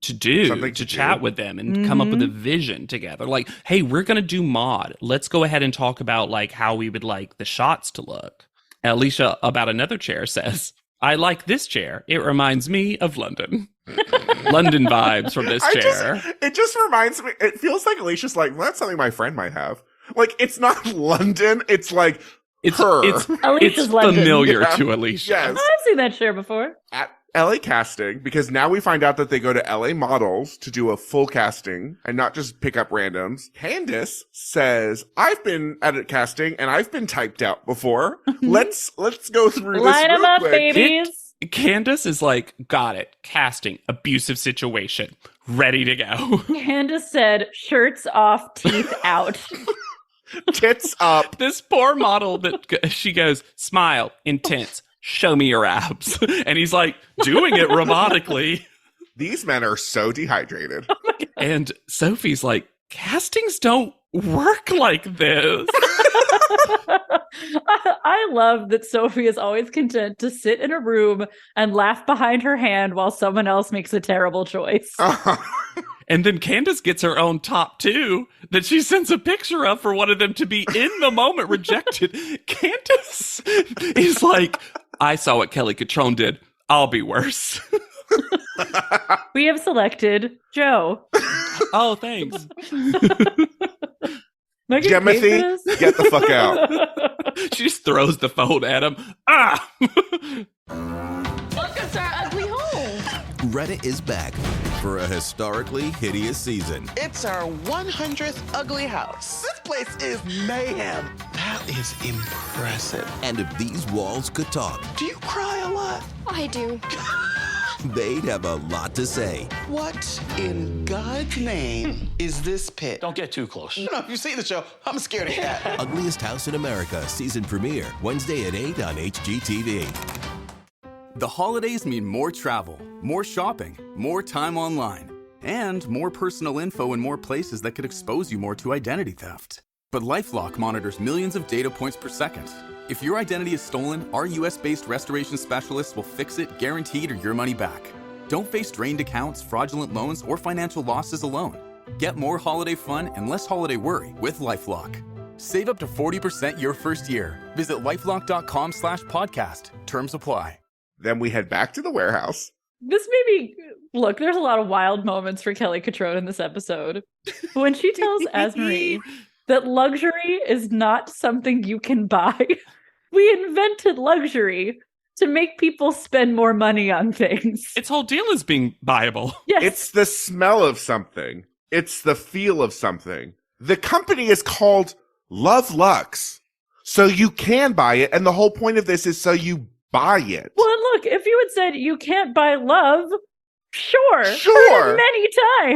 to chat with them and come up with a vision together. Like, hey, we're going to do mod. Let's go ahead and talk about like how we would like the shots to look. And Alicia, about another chair, says, I like this chair. It reminds me of London. London vibes from this chair. It just reminds me, it feels like Alicia's like, well, that's something my friend might have. Like, it's not London, it's like her. Alicia's it's London. Familiar to Alicia. Yes. I've seen that chair before. LA casting, because now we find out that they go to LA models to do a full casting and not just pick up randoms. Candace says, I've been at a casting and I've been typed out before. Let's go through Line this them real up, quick. babies. Candace is like, got it. Casting, abusive situation, ready to go. Candace said, shirts off, teeth out. Tits up. This poor model that she goes, smile, intense, show me your abs. And he's like, doing it robotically. These men are so dehydrated. And Sophie's like, castings don't work like this. I love that Sophie is always content to sit in a room and laugh behind her hand while someone else makes a terrible choice. And then Candace gets her own top 2 that she sends a picture of for one of them to be in the moment rejected. Candace is like, I saw what Kelly Catrone did. I'll be worse. We have selected Joe. Oh, thanks. Timothy, get the fuck out. She just throws the phone at him. Ah! Welcome to our ugly home. Reddit is back for a historically hideous season. It's our 100th ugly house. This place is mayhem. That is impressive. And if these walls could talk, Do you cry a lot? I do. they'd have a lot to say. What in God's name is this pit? Don't get too close. No, if you see the show, I'm scared of cat. Ugliest House in America season premiere Wednesday at 8 on HGTV. The holidays mean more travel, more shopping, more time online, and more personal info in more places that could expose you more to identity theft. But LifeLock monitors millions of data points per second. If your identity is stolen, our US-based restoration specialists will fix it guaranteed or your money back. Don't face drained accounts, fraudulent loans, or financial losses alone. Get more holiday fun and less holiday worry with LifeLock. Save up to 40% your first year. Visit lifelock.com/podcast. Terms apply. Then we head back to the warehouse. This made me look. There's a lot of wild moments for Kelly Catrone in this episode. When she tells Asmarie that luxury is not something you can buy. We invented luxury to make people spend more money on things. Its whole deal is being buyable. Yes. It's the smell of something. It's the feel of something. The company is called Love Lux. So you can buy it. And the whole point of this is so you buy it. Well, and look, if you had said you can't buy love, sure. Sure. Heard it many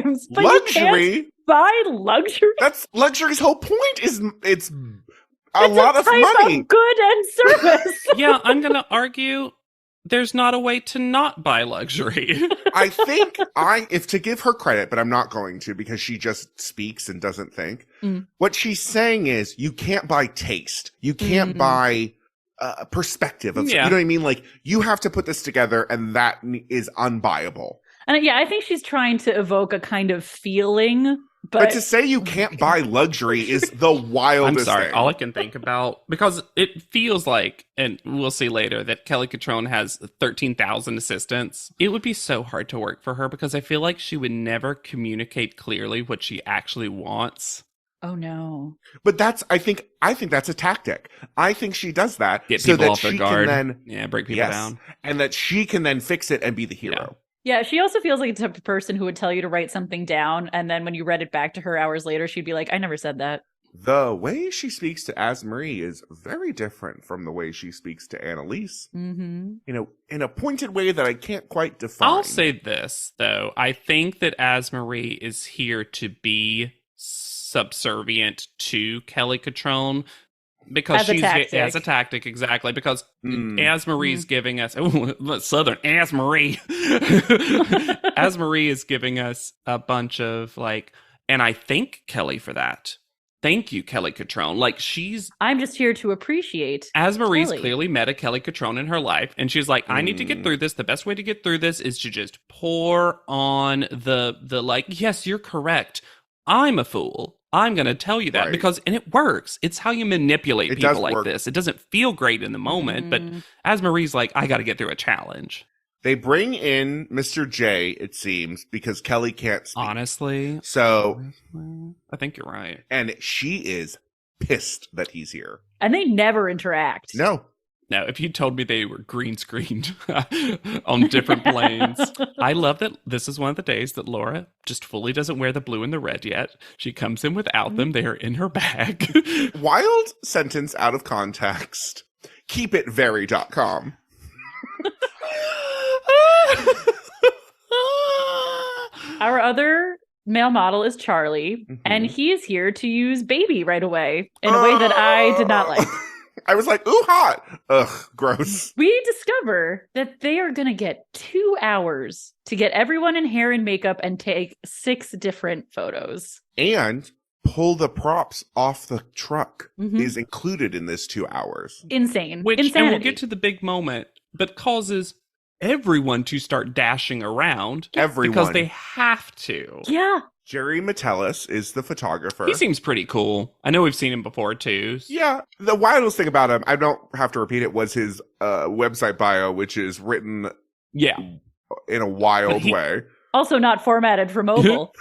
times. But Luxury. you can't buy luxury. That's luxury's whole point is it's a It's lot a of type money. of good and service. Yeah, I'm going to argue there's not a way to not buy luxury. I think if to give her credit, but I'm not going to because she just speaks and doesn't think. What she's saying is you can't buy taste. You can't buy perspective of, you know what I mean? Like you have to put this together and that is unbuyable. And yeah, I think she's trying to evoke a kind of feeling. But to say you can't buy luxury is the wildest I'm sorry. thing. All I can think about, because it feels like, and we'll see later, that Kelly Catrone has 13,000 assistants. It would be so hard to work for her because I feel like she would never communicate clearly what she actually wants. Oh no. But I think that's a tactic. I think she does that Get so people that off their she guard. can then Break people down. and that she can then fix it and be the hero. Yeah, she also feels like the type of person who would tell you to write something down, and then when you read it back to her hours later, she'd be like, I never said that. The way she speaks to Asmarie is very different from the way she speaks to Annalise. Mm-hmm. You know, in a pointed way that I can't quite define. I'll say this, though. I think that Asmarie is here to be subservient to Kelly Catrone because As a tactic, exactly. Because Asmarie's giving us Southern Asmarie. Asmarie is giving us a bunch of and I thank Kelly for that. Thank you, Kelly Catrone. I'm just here to appreciate. Asmarie's Kelly. clearly met a Kelly Catrone in her life, and she's like, I need to get through this. The best way to get through this is to just pour on the yes, you're correct. I'm a fool. I'm going to tell you that and it works. It's how you manipulate people like this. It doesn't feel great in the moment, but Asmarie's like, I got to get through a challenge. They bring in Mr. J, it seems, because Kelly can't speak. Honestly. So I think you're right. And she is pissed that he's here. And they never interact. No. No, if you told me they were green screened on different planes. I love that this is one of the days that Laura just fully doesn't wear the blue and the red yet. She comes in without them. They are in her bag. Wild sentence out of context. Keepitvery.com. Our other male model is Charlie, and he is here to use baby right away in a way that I did not like. I was like, ooh, hot. Ugh, gross. We discover that they are going to get 2 hours to get everyone in hair and makeup and take 6 different photos. And pull the props off the truck is included in this 2 hours. Insane. Which, Insanity. and we'll get to the big moment, but causes everyone to start dashing around. Everyone. Because they have to. Yeah. Jerry Metellus is the photographer. He seems pretty cool. I know we've seen him before, too. Yeah. The wildest thing about him, I don't have to repeat it, was his website bio, which is written in a wild way. Also not formatted for mobile.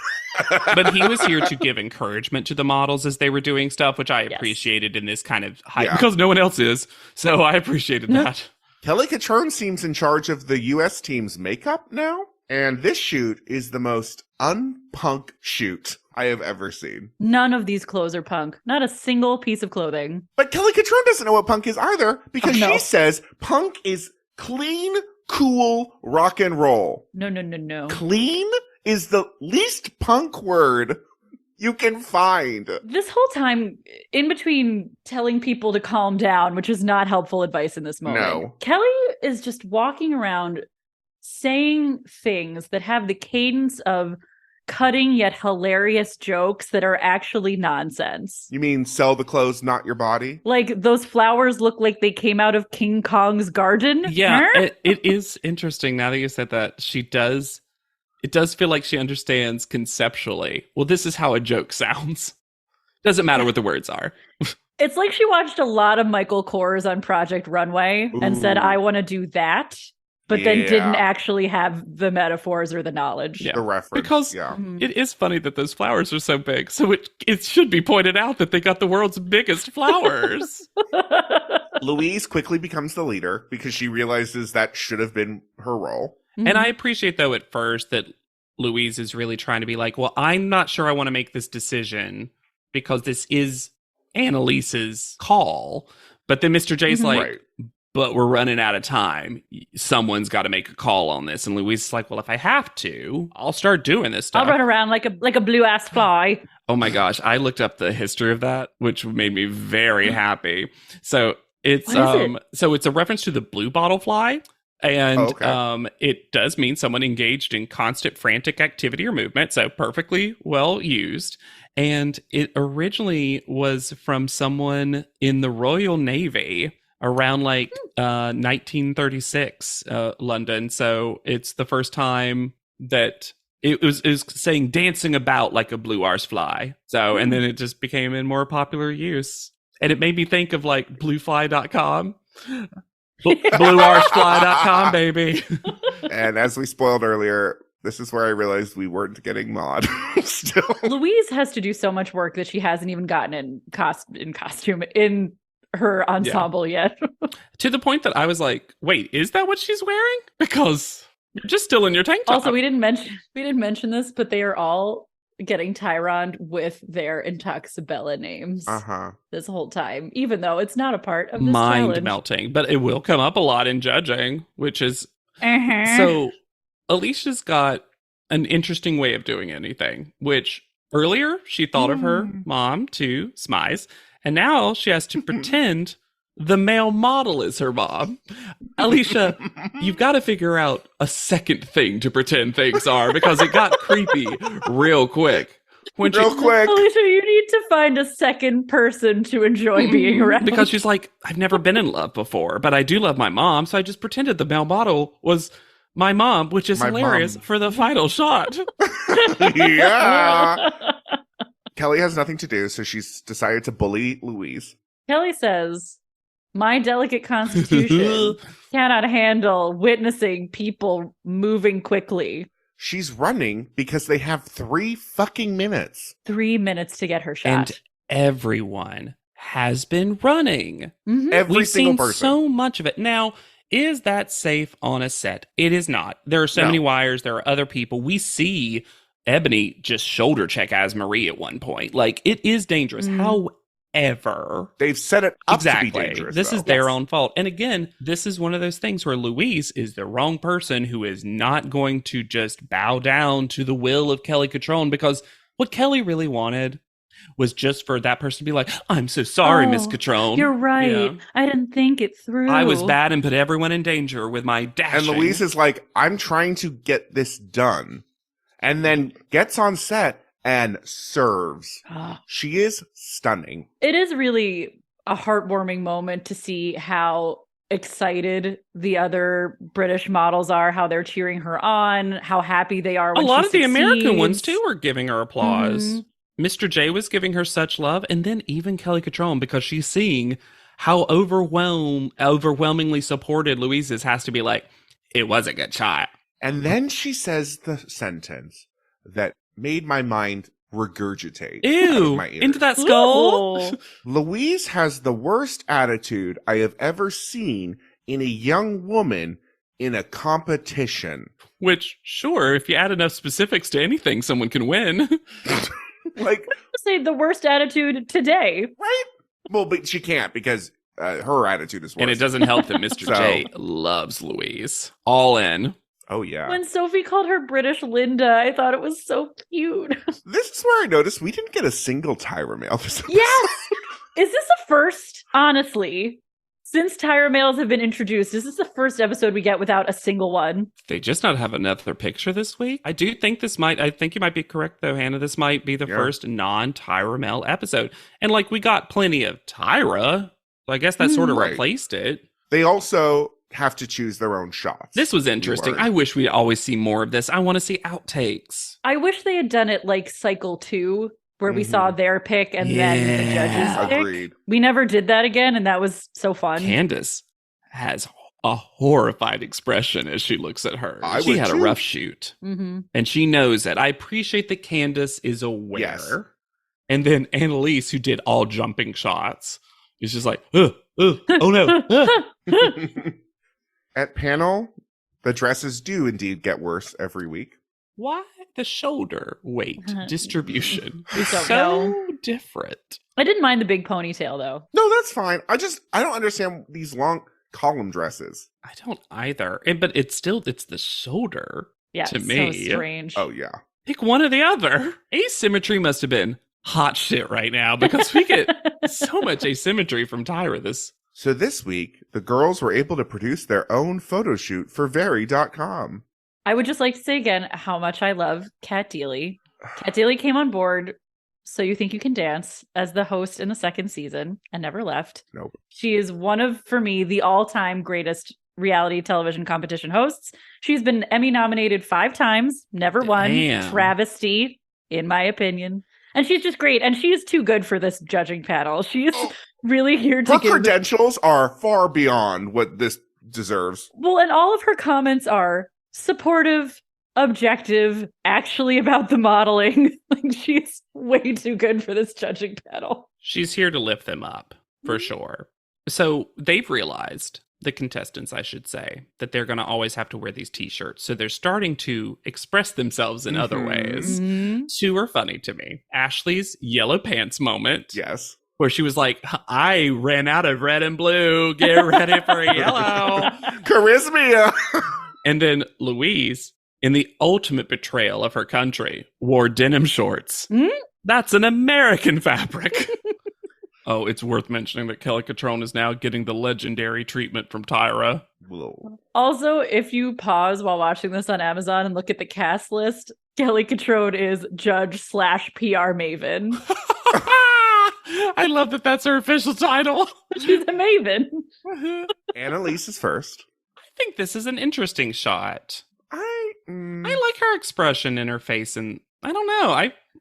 But he was here to give encouragement to the models as they were doing stuff, which I appreciated in this kind of hype, because no one else is. So I appreciated that. Kelly Catron seems in charge of the U.S. team's makeup now. And this shoot is the most unpunk shoot I have ever seen. None of these clothes are punk. Not a single piece of clothing. But Kelly Catron doesn't know what punk is either, because she says punk is clean, cool rock and roll. No. Clean is the least punk word you can find. This whole time, in between telling people to calm down, which is not helpful advice in this moment, Kelly is just walking around saying things that have the cadence of cutting yet hilarious jokes that are actually nonsense. You mean sell the clothes, not your body? Like, those flowers look like they came out of King Kong's garden? Yeah, it is interesting now that you said that. It does feel like she understands conceptually. Well, this is how a joke sounds. Doesn't matter what the words are. It's like she watched a lot of Michael Kors on Project Runway and said, I want to do that. But then didn't actually have the metaphors or the knowledge. The reference. Because it is funny that those flowers are so big. So it should be pointed out that they got the world's biggest flowers. Louise quickly becomes the leader because she realizes that should have been her role. And I appreciate, though, at first that Louise is really trying to be like, well, I'm not sure I want to make this decision because this is Annalise's call. But then Mr. J's like, but we're running out of time. Someone's got to make a call on this. And Louise is like, well, if I have to, I'll start doing this stuff. I'll run around like a blue-ass fly. Oh my gosh. I looked up the history of that, which made me very happy. So it's it's a reference to the blue bottle fly. And it does mean someone engaged in constant frantic activity or movement. So perfectly well used. And it originally was from someone in the Royal Navy around 1936, London. So it's the first time that it was saying dancing about like a blue arse fly. So, and then it just became in more popular use. And it made me think of like bluefly.com. Bluearsefly.com, baby. And as we spoiled earlier, this is where I realized we weren't getting mod still. Louise has to do so much work that she hasn't even gotten in costume in her ensemble yet. To the point that I was like, wait, is that what she's wearing? Because you're just still in your tank top. Also, we didn't mention this, but they are all getting Tyroned with their Intoxabella names this whole time, even though it's not a part of this mind melting. But it will come up a lot in judging, which is so Alicia's got an interesting way of doing anything, which earlier she thought of her mom to Smize, and now she has to pretend the male model is her mom. Alicia, you've got to figure out a second thing to pretend things are, because it got creepy real quick. Quick. Alicia, you need to find a second person to enjoy being around. Because she's like, I've never been in love before, but I do love my mom, so I just pretended the male model was my mom, which is hilarious for the final shot. Yeah. Kelly has nothing to do, so she's decided to bully Louise. Kelly says, my delicate constitution cannot handle witnessing people moving quickly. She's running because they have 3 fucking minutes. 3 minutes to get her shot. And everyone has been running. Mhm. Every We've single seen person. so much of it. Now, is that safe on a set? It is not. There are so No. many wires. There are other people. We see Ebony just shoulder check as Marie at one point. Like, it is dangerous. However, They've set it up exactly. to be dangerous. This though. is their Yes. own fault. And again, this is one of those things where Louise is the wrong person who is not going to just bow down to the will of Kelly Catrone, because what Kelly really wanted was just for that person to be like, I'm so sorry, Miss Oh, Catrone. You're right. Yeah. I didn't think it through. I was bad and put everyone in danger with my And dashing. Louise is like, I'm trying to get this done. And then gets on set and serves. She is stunning. It is really a heartwarming moment to see how excited the other British models are, how they're cheering her on, how happy they are a when lot she of the American ones succeeds. too were giving her applause. Mhm. Mr. J was giving her such love, and then even Kelly Catrone, because she's seeing how overwhelmingly supported Louise is, has to be like, it was a good shot. And then she says the sentence that made my mind regurgitate out of Ew, my ears. into that skull. Ooh. Louise has the worst attitude I have ever seen in a young woman in a competition. Which, sure, if you add enough specifics to anything, someone can win. Like, Say the worst attitude today. right? Well, but she can't because her attitude is worse. And it doesn't help that Mr. So- J loves Louise. All in. Oh, yeah. When Sophie called her British Linda, I thought it was so cute. This is where I noticed we didn't get a single Tyra mail this episode. Yes! Is this a first? Honestly, since Tyra mails have been introduced, is this the first episode we get without a single one? They just not have another picture this week. I do think I think you might be correct though, Hannah. This might be the first non-Tyra Mel episode. And like, we got plenty of Tyra. So I guess that sort of Right. replaced it. They also have to choose their own shots. This was interesting. Keyword. I wish we'd always see more of this. I want to see outtakes. I wish they had done it like cycle 2, where we saw their pick and then the judges pick. Agreed. We never did that again, and that was so fun. Candace has a horrified expression as she looks at her. I She would had a too. rough shoot. Mm-hmm. And she knows it. I appreciate that Candace is aware. Yes. And then Annalise, who did all jumping shots, is just like, oh no. At panel, the dresses do indeed get worse every week. Why the shoulder weight distribution We is don't so know. different? I didn't mind the big ponytail, though. No, that's fine. I don't understand these long column dresses. I don't either. But it's the shoulder. Yeah, To it's me. so strange. Oh, yeah. Pick one or the other. Asymmetry must have been hot shit right now, because we get so much asymmetry from Tyra this. So this week, the girls were able to produce their own photo shoot for Very.com. I would just like to say again how much I love Kat Deely. Kat Deely came on board So You Think You Can Dance as the host in the second season and never left. Nope. She is one of, for me, the all-time greatest reality television competition hosts. She's been Emmy nominated 5 times, never won. Damn. Travesty, in my opinion. And she's just great. And she is too good for this judging panel. She is really here to Her give... credentials are far beyond what this deserves. Well, and all of her comments are supportive, objective, actually about the modeling. Like, she's way too good for this judging panel. She's here to lift them up, for sure. So they've realized, the contestants, I should say, that they're going to always have to wear these t-shirts. So they're starting to express themselves in other ways. Mm-hmm. 2 are funny to me. Ashley's yellow pants moment. Yes. Where she was like, I ran out of red and blue. Get ready for yellow. Charisma. And then Louise, in the ultimate betrayal of her country, wore denim shorts. Mm? That's an American fabric. Oh, it's worth mentioning that Kelly Catrone is now getting the legendary treatment from Tyra. Whoa. Also, if you pause while watching this on Amazon and look at the cast list, Kelly Catrone is judge/PR maven. I love that that's her official title. She's a maven. Annalise is first. I think this is an interesting shot. I I like her expression in her face, and I don't know.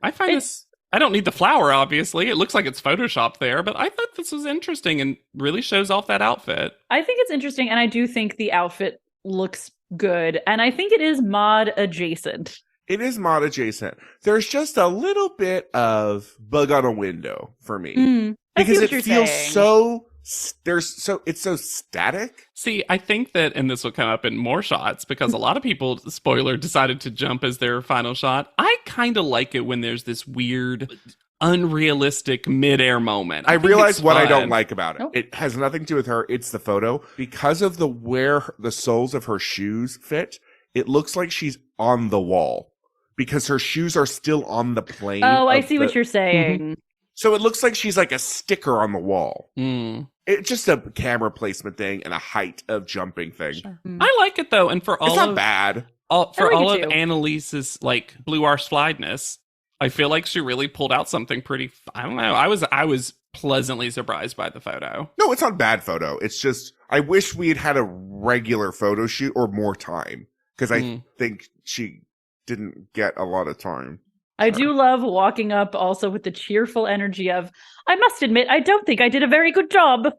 I find this. I don't need the flower, obviously. It looks like it's photoshopped there, but I thought this was interesting and really shows off that outfit. I think it's interesting, and I do think the outfit looks good, and I think it is mod adjacent. It is mod adjacent. There's just a little bit of bug on a window for me. And because what it you're feels saying. it's so static. See, I think that, and this will come up in more shots, because a lot of people, spoiler, decided to jump as their final shot. I kind of like it when there's this weird, unrealistic midair moment. I think realize it's what I fun. don't like about it. Nope. It has nothing to do with her. It's the photo. Because of where the soles of her shoes fit, it looks like she's on the wall because her shoes are still on the plane. Oh, I see what you're saying. So it looks like she's like a sticker on the wall. Mm. It's just a camera placement thing and a height of jumping thing. Sure. I like it though, and for all It's not of bad. for I like all it of too. Annalise's like blue arse fliedness, I feel like she really pulled out something pretty. I don't know. I was pleasantly surprised by the photo. No, it's not a bad photo. It's just I wish we had a regular photo shoot or more time because I think she didn't get a lot of time. I do love walking up also with the cheerful energy of, I must admit, I don't think I did a very good job.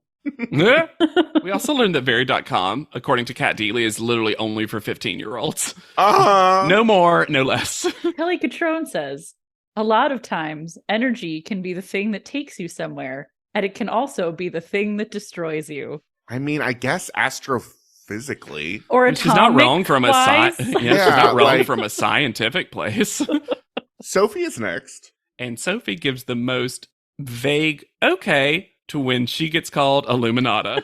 We also learned that Very.com, according to Kat Deely, is literally only for 15-year-olds. No more, no less. Kelly Catrone says, a lot of times energy can be the thing that takes you somewhere, and it can also be the thing that destroys you. I mean, I guess astrophysically. Or And she's not wrong from a atomic-wise. she's Yeah, not wrong like- from a scientific place. Sophie is next. And Sophie gives the most vague okay to when she gets called Illuminata.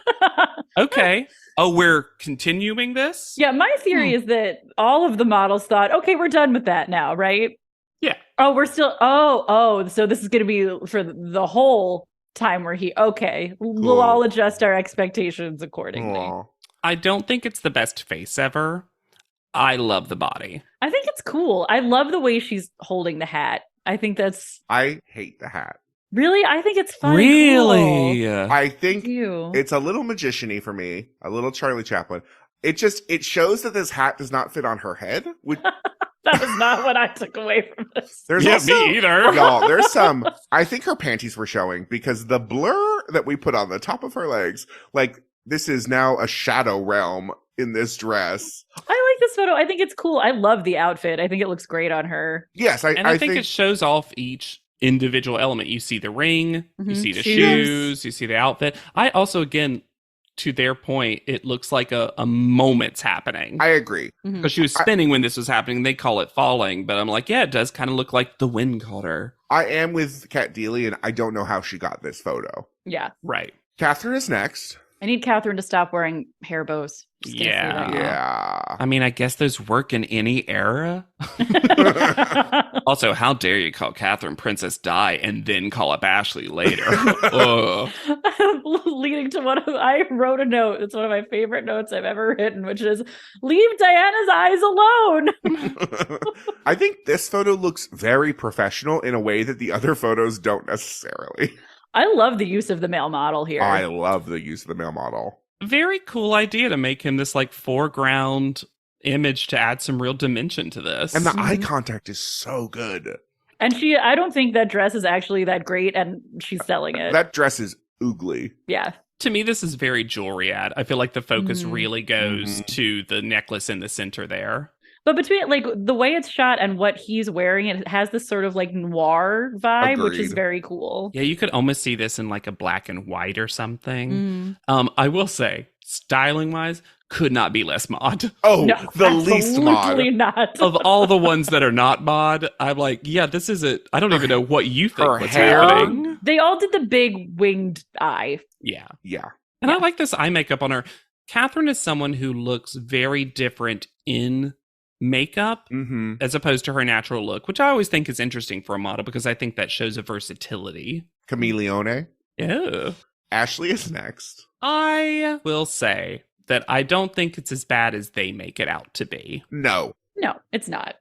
Okay. Oh, we're continuing this? Yeah, my theory is that all of the models thought, okay, we're done with that now, right? Yeah. Oh, we're still, so this is going to be for the whole time where okay, we'll Cool. all adjust our expectations accordingly. Aw. I don't think it's the best face ever. I love the body. I think it's cool. I love the way she's holding the hat. I think that's I hate the hat. really, I think it's fun. and cool. I think You. it's a little magician-y for me, a little Charlie Chaplin. It shows that this hat does not fit on her head. Which, That was not what I took away from this. there's Yeah, also, me either. y'all, there's some, I think her panties were showing because the blur that we put on the top of her legs, like this is now a shadow realm in this dress. I like this photo. I think it's cool. I love the outfit. I think it looks great on her. Yes, And I think it shows off each individual element. You see the ring, you Mhm. see the Shoes. shoes, you see the outfit. I also, again, to their point, it looks like a moment's happening. I agree. Mhm. Because she was spinning when this was happening. They call it falling. But I'm like, yeah, it does kind of look like the wind caught her. I am with Kat Deely, and I don't know how she got this photo. Yeah. Right. Catherine is next. I need Catherine to stop wearing hair bows. Just gonna say Yeah. that. Yeah. I mean, I guess those work in any era. Also, how dare you call Catherine Princess Di and then call up Ashley later? Ugh. Leading to I wrote a note. It's one of my favorite notes I've ever written, which is leave Diana's eyes alone. I think this photo looks very professional in a way that the other photos don't necessarily. I love the use of the male model here. I love the use of the male model. Very cool idea to make him this like foreground image to add some real dimension to this. And the eye contact is so good. And I don't think that dress is actually that great, and she's selling it. That dress is oogly. Yeah. To me, this is very jewelry ad. I feel like the focus really goes Mhm. to the necklace in the center there. But between like the way it's shot and what he's wearing, it has this sort of like noir vibe, which is Agreed. very cool. Yeah, you could almost see this in like a black and white or something. Mm. I will say, styling wise, could not be less mod. Oh, No, the least mod. absolutely not. Of all the ones that are not mod, I'm like, yeah, this is it. I don't even know what you think Her what's hair. happening. They all did the big winged eye. Yeah. Yeah. And I like this eye makeup on her. Catherine is someone who looks very different in makeup Mm-hmm. as opposed to her natural look, which I always think is interesting for a model because I think that shows a versatility. Chameleone. Yeah. Ashley is next. I will say that I don't think it's as bad as they make it out to be. No. No, it's not.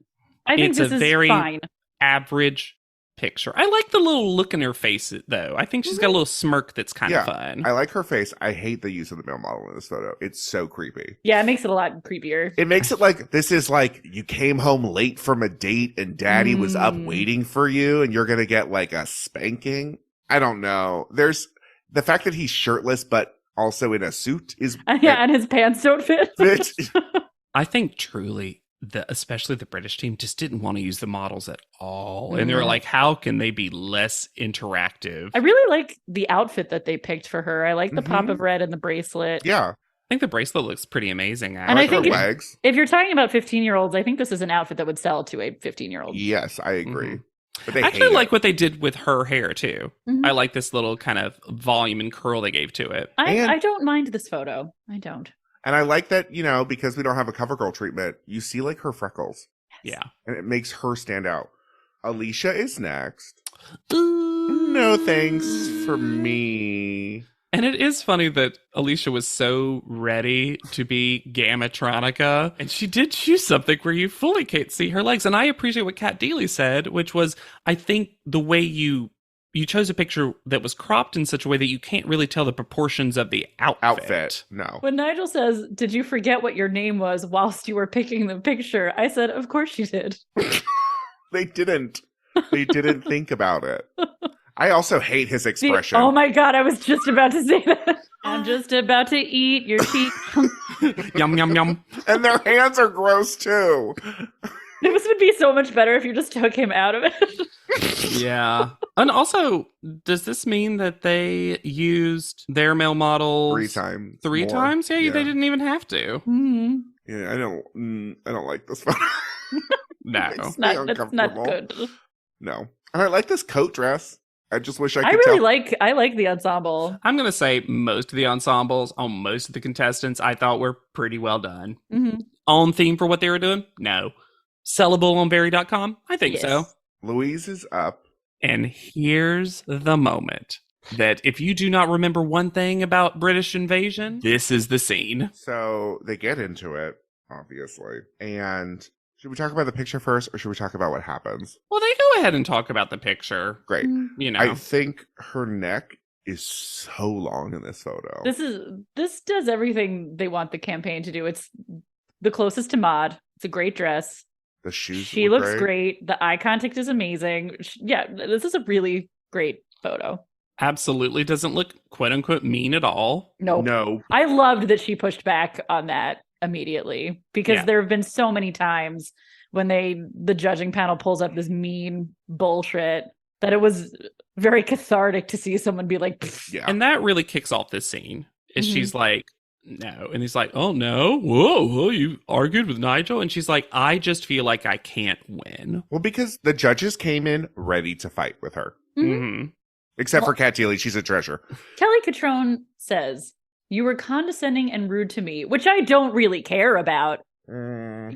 I think It's this a is very- fine. Average picture. I like the little look in her face, though. I think she's got a little smirk that's kind of fun. I like her face. I hate the use of the male model in this photo. It's so creepy. Yeah, it makes it a lot creepier. It makes it like this is like you came home late from a date and daddy was up waiting for you and you're going to get like a spanking. I don't know. There's the fact that he's shirtless but also in a suit is Yeah, and his pants don't fit. fit. I think truly especially the British team just didn't want to use the models at all. And they were like, how can they be less interactive? I really like the outfit that they picked for her. I like the pop Mhm. of red and the bracelet. Yeah. I think the bracelet looks pretty amazing. And I like her think legs. if you're talking about 15-year-olds, I think this is an outfit that would sell to a 15-year-old. Yes, I agree. But they I actually hate like it. what they did with her hair too. Mhm. I like this little kind of volume and curl they gave to it. And- I don't mind this photo. I don't. And I like that, because we don't have a cover girl treatment, you see like her freckles. Yeah. And it makes her stand out. Alicia is next. No thanks for me. And it is funny that Alicia was so ready to be Gamatronica, and she did choose something where you fully can't see her legs. And I appreciate what Kat Deely said, which was, I think the way you chose a picture that was cropped in such a way that you can't really tell the proportions of the outfit. No. When Nigel says, "Did you forget what your name was whilst you were picking the picture?" I said, "Of course you did." They didn't. They didn't think about it. I also hate his expression. Oh my God, I was just about to say that. I'm just about to eat your teeth. Yum, yum, yum. And their hands are gross too. This would be so much better if you just took him out of it. Yeah. And also, does this mean that they used their male models 3 times. Three more. times? Yeah, they didn't even have to. Mhm. Yeah, I don't like this photo. No. It's not uncomfortable. good. No. And I like this coat dress. I just wish I could I really tell. I like the ensemble. I'm going to say most of the ensembles on most of the contestants I thought were pretty well done. Mhm. On theme for what they were doing? No. Sellable on Very.com? I think Yes. so. Louise is up. And here's the moment that if you do not remember one thing about British invasion, this is the scene. So they get into it, obviously. And should we talk about the picture first, or should we talk about what happens? Well, they go ahead and talk about the picture. Great. You know. I think her neck is so long in this photo. This does everything they want the campaign to do. It's the closest to Maud. It's a great dress. The shoes. She looks great. The eye contact is amazing. Yeah, this is a really great photo. Absolutely doesn't look quote unquote mean at all. Nope. No. I loved that she pushed back on that immediately because Yeah. there have been so many times when the judging panel pulls up this mean bullshit that it was very cathartic to see someone be like, "Pfft." Yeah. And that really kicks off this scene. Is Mhm. she's like, no. And he's like, oh no. Whoa, you argued with Nigel? And she's like, I just feel like I can't win. Well, because the judges came in ready to fight with her. Mhm. Mm-hmm. Except for Kat Deely. She's a treasure. Kelly Catrone says, "You were condescending and rude to me," which I don't really care about.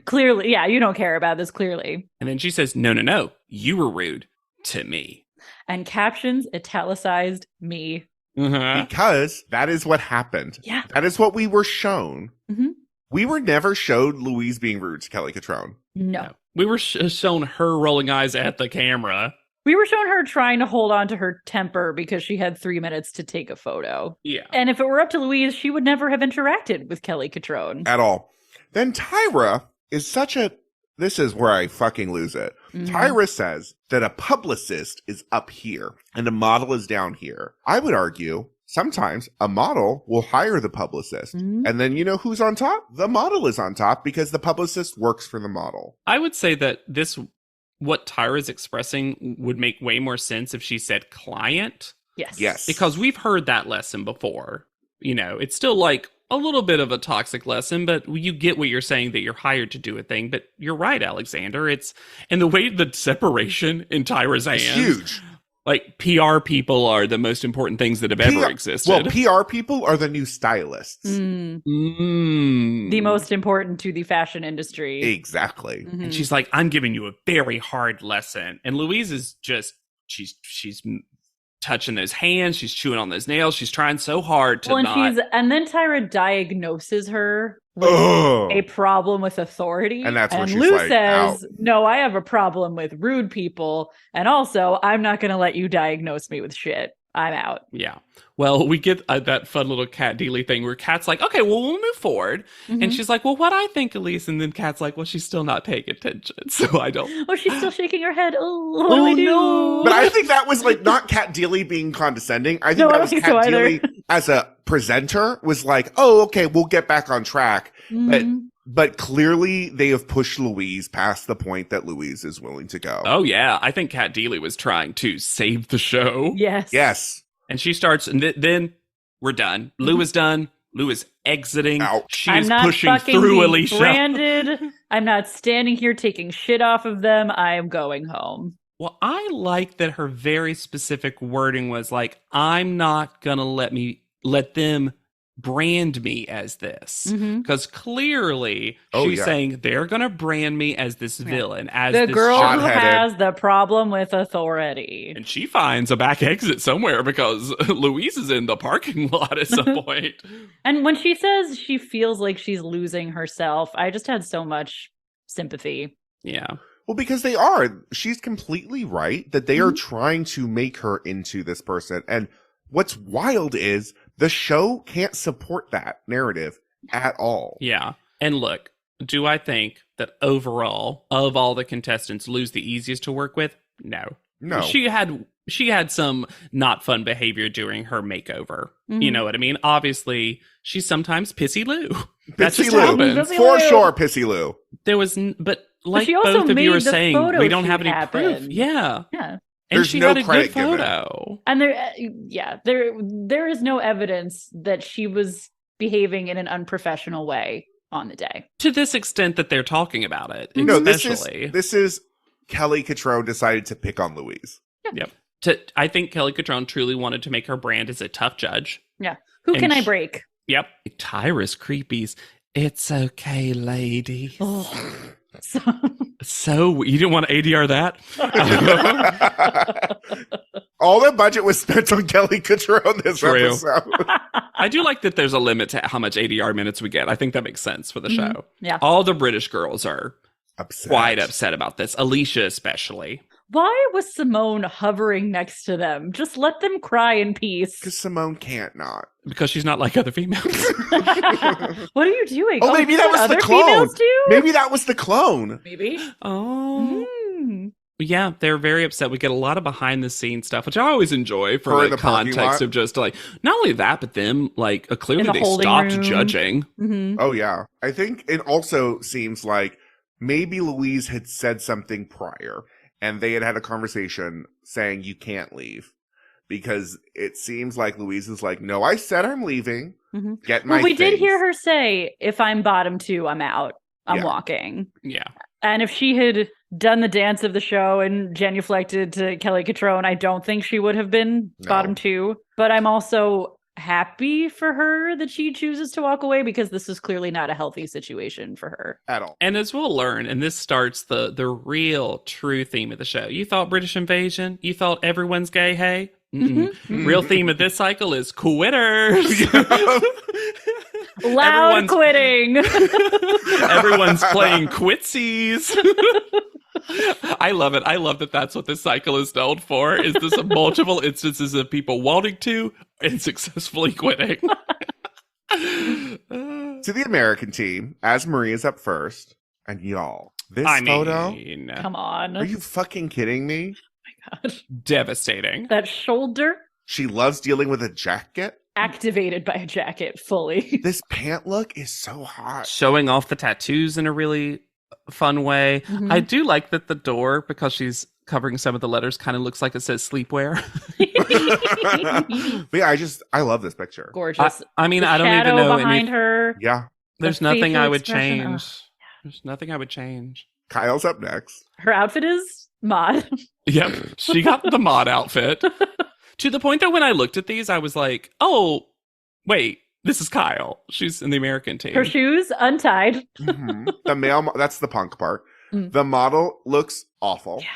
Clearly, yeah, you don't care about this clearly. And then she says, no. You were rude to me. And captions italicized me. Uh-huh. Because that is what happened. Yeah. That is what we were shown. Mhm. We were never showed Louise being rude to Kelly Catrone. No. We were shown her rolling eyes at the camera. We were shown her trying to hold on to her temper because she had 3 minutes to take a photo. Yeah. And if it were up to Louise, she would never have interacted with Kelly Catrone. At all. Then Tyra is such a... This is where I fucking lose it. Mhm. Tyra says that a publicist is up here and a model is down here. I would argue sometimes a model will hire the publicist. Mhm. And then you know who's on top? The model is on top because the publicist works for the model. I would say that what Tyra's expressing would make way more sense if she said client. Yes. Yes. Because we've heard that lesson before. You know, it's still like a little bit of a toxic lesson, but you get what you're saying, that you're hired to do a thing. But you're right, Alexander. And the way the separation in Tyra's hands. It's huge. Like, PR people are the most important things that have ever existed. Well, PR people are the new stylists. The most important to the fashion industry. Exactly. Mhm. And she's like, I'm giving you a very hard lesson. And Louise is just, she's touching those hands. She's chewing on those nails. She's trying so hard to and then Tyra diagnoses her with Ugh. a problem with authority. And that's where she's Lou like, says, out. "No, I have a problem with rude people. And also, I'm not going to let you diagnose me with shit. I'm out." Yeah. Well, we get that fun little Kat Deely thing where Kat's like, okay, well, we'll move forward. Mhm. And she's like, well, what I think, Elise? And then Kat's like, well, she's still not paying attention. So I don't. Oh, she's still shaking her head. Oh, what do we do? no. But I think that was like not Kat Deely being condescending. I think No, I that don't was think Kat so either. Deely as a presenter was like, oh, okay, we'll get back on track. But Mhm. But clearly they have pushed Louise past the point that Louise is willing to go. Oh, yeah. I think Kat Deely was trying to save the show. Yes. Yes. And she starts, and then we're done. Lou is done. Lou is exiting. Ouch. She I'm is not pushing fucking through being Alicia. branded. I'm not standing here taking shit off of them. I am going home. Well, I like that her very specific wording was like, I'm not going to let them brand me as this. Because clearly she's saying they're going to brand me as this villain, as The this girl who hot-headed. has the problem with authority. And she finds a back exit somewhere because Louise is in the parking lot at some point. And when she says she feels like she's losing herself, I just had so much sympathy. Yeah. Well, because they are. She's completely right that they are trying to make her into this person. And what's wild is the show can't support that narrative at all. Yeah. And look, do I think that overall, of all the contestants, Lou's the easiest to work with? No. No. She had some not fun behavior during her makeover. You know what I mean? Obviously, she's sometimes pissy Lou. That's Pissy just Lou. happens. Pissy For Lou. sure, Pissy Lou. There was, but like she also both of you made are the saying, photo we don't have shoot any proof. happen. Yeah. Yeah. And There's she no had a good credit given. photo. And there is no evidence that she was behaving in an unprofessional way on the day. To this extent that they're talking about it, No, especially. this is Kelly Catrone decided to pick on Louise. Yep. I think Kelly Catrone truly wanted to make her brand as a tough judge. Yeah. Who And can I sh- break? Yep. Tyra's creepies. It's okay, lady. Oh. So, So you didn't want to ADR that? All the budget was spent on Kelly Catrone this True. episode. I do like that there's a limit to how much ADR minutes we get. I think that makes sense for the show. yeah. All the British girls are Upset. quite upset about this. Alicia especially. Why was Simone hovering next to them? Just let them cry in peace. Because Simone can't not. Because she's not like other females. What are you doing? Oh, maybe that was other the clone. females too? Maybe that was the clone. Maybe. Oh. Mm. Yeah, they're very upset. We get a lot of behind the scenes stuff, which I always enjoy Her for in the the parking context lot. of just like, not only that, but them, like, clearly In the they holding stopped room. judging. Mhm. Oh, yeah. I think it also seems like maybe Louise had said something prior and they had had a conversation saying you can't leave. Because it seems like Louise is like, no, I said I'm leaving. Mhm. Get my Well, we did things." hear her say, if I'm bottom two, I'm out. I'm Yeah. walking. Yeah. And if she had done the dance of the show and genuflected to Kelly Catrone, I don't think she would have been No. bottom two. But I'm also happy for her that she chooses to walk away because this is clearly not a healthy situation for her. At all. And as we'll learn, and this starts the real true theme of the show. You thought British invasion? You thought everyone's gay, hey? Mm-mm. Real theme of this cycle is quitters. Loud Everyone's- quitting. Everyone's playing quitsies. I love it. I love that that's what this cycle is known for, is this multiple instances of people wanting to and successfully quitting. Mm-hmm. To the American team, as Maria's up first, and y'all, this I photo, mean, Come on. are you fucking kidding me? God. devastating. That shoulder She loves dealing with a jacket. activated by a jacket fully. This pant look is so hot. Showing off the tattoos in a really fun way. Mhm. I do like that the door, because she's covering some of the letters, kind of looks like it says sleepwear. But yeah, I love this picture. Gorgeous. I mean, The I don't even shadow know behind her. Yeah. There's the nothing facial I would expression, change. ugh. There's nothing I would change. Kyle's up next. Her outfit is mod. Yep. She got the mod outfit. To the point that when I looked at these, I was like, oh, wait, this is Kyle. She's in the American team. Her shoes untied. Mhm. The male, that's the punk part. Mm. The model looks awful. Yeah.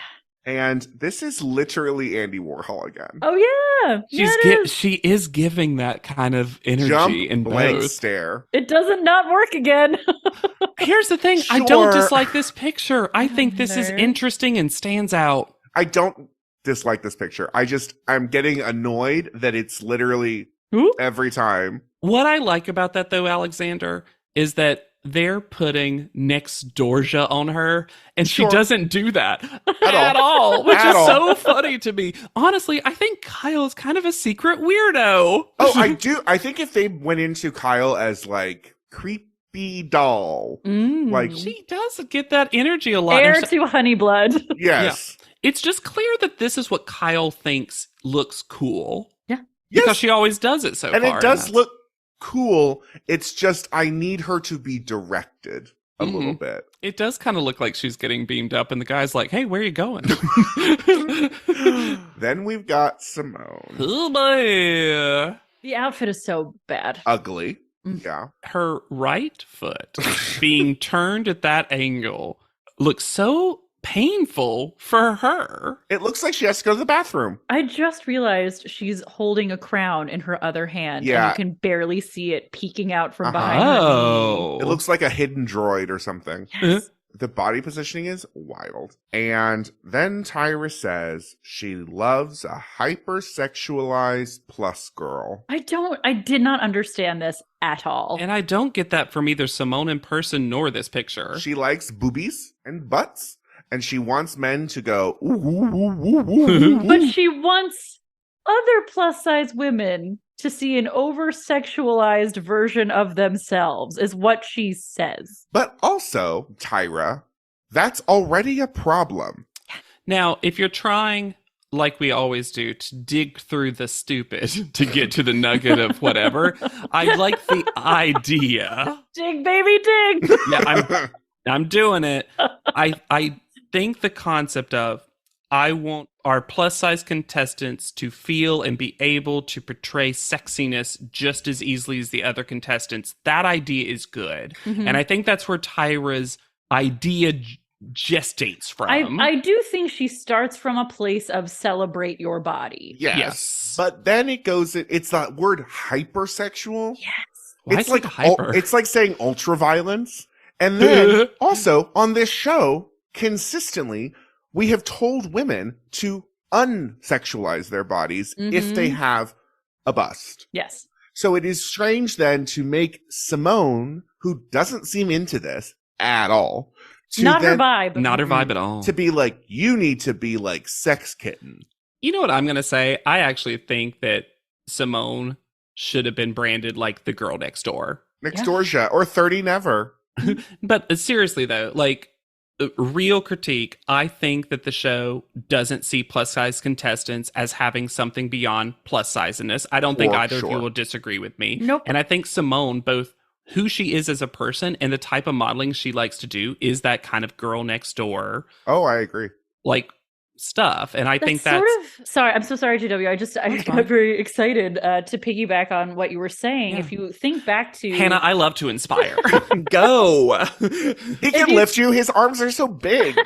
And this is literally Andy Warhol again. Oh yeah. Yeah, it is. She is giving that kind of energy Jump, in blank both. stare. It doesn't not work again. Here's the thing. I don't Sure. dislike this picture. I think this is No. interesting and stands out. I don't dislike this picture. I'm getting annoyed that it's literally Ooh. every time. What I like about that, though, Alexander, is that they're putting next Dorja on her, and Sure. she doesn't do that At at all, which At is all. so funny to me. Honestly, I think Kyle is kind of a secret weirdo. Oh, I do. I think if they went into Kyle as like Barbie doll. Like, She does get that energy a lot. Heir And to honey blood. yes. it's just clear that this is what Kyle thinks looks cool. Yeah. Because Yes. she always does it so And far. it does that's- look cool. It's just, I need her to be directed a little bit. It does kind of look like she's getting beamed up, and the guy's like, hey, where are you going? Then we've got Simone. Oh, boy. The outfit is so bad. Ugly. Yeah. Her right foot being turned at that angle looks so painful for her. It looks like she has to go to the bathroom. I just realized she's holding a crown in her other hand. Yeah. And you can barely see it peeking out from Uh-huh. behind her knee. Oh. It looks like a hidden droid or something. Yes. The body positioning is wild. And then Tyra says she loves a hypersexualized plus girl. I did not understand this at all. And I don't get that from either Simone in person nor this picture. She likes boobies and butts, and she wants men to go, ooh, ooh, ooh, ooh, ooh, ooh. But she wants other plus size women to see an over sexualized version of themselves, is what she says. But also, Tyra, that's already a problem. Now, if you're trying, like we always do, to dig through the stupid to get to the nugget of whatever, I like the idea. Dig, baby, dig! Yeah, I'm doing it. I think the concept of I want our plus size contestants to feel and be able to portray sexiness just as easily as the other contestants. That idea is good. Mhm. And I think that's where Tyra's idea gestates from. I do think she starts from a place of celebrate your body. Yes. But then it goes, it's that word hypersexual. Yes. Why It's is like it hyper? it's like saying ultra violence. And then also on this show, consistently, we have told women to unsexualize their bodies if they have a bust. Yes. So it is strange then to make Simone, who doesn't seem into this at all, to Not her then- vibe. Not her vibe at all. to be like, you need to be like sex kitten. You know what I'm going to say? I actually think that Simone should have been branded like the girl next door. Next Yeah. Doorja or 30 Never. But seriously, though, like, real critique, I think that the show doesn't see plus size contestants as having something beyond plus sizeness. I don't think For either of you sure. will disagree with me. Nope. And I think Simone, both who she is as a person and the type of modeling she likes to do, is that kind of girl next door, Oh, I agree. like, stuff. And I think that's sort of sorry. I'm so sorry, JW. I fine. got very excited to piggyback on what you were saying. Yeah. If you think back to Hannah, I love to inspire. Go. He can you- lift you. His arms are so big.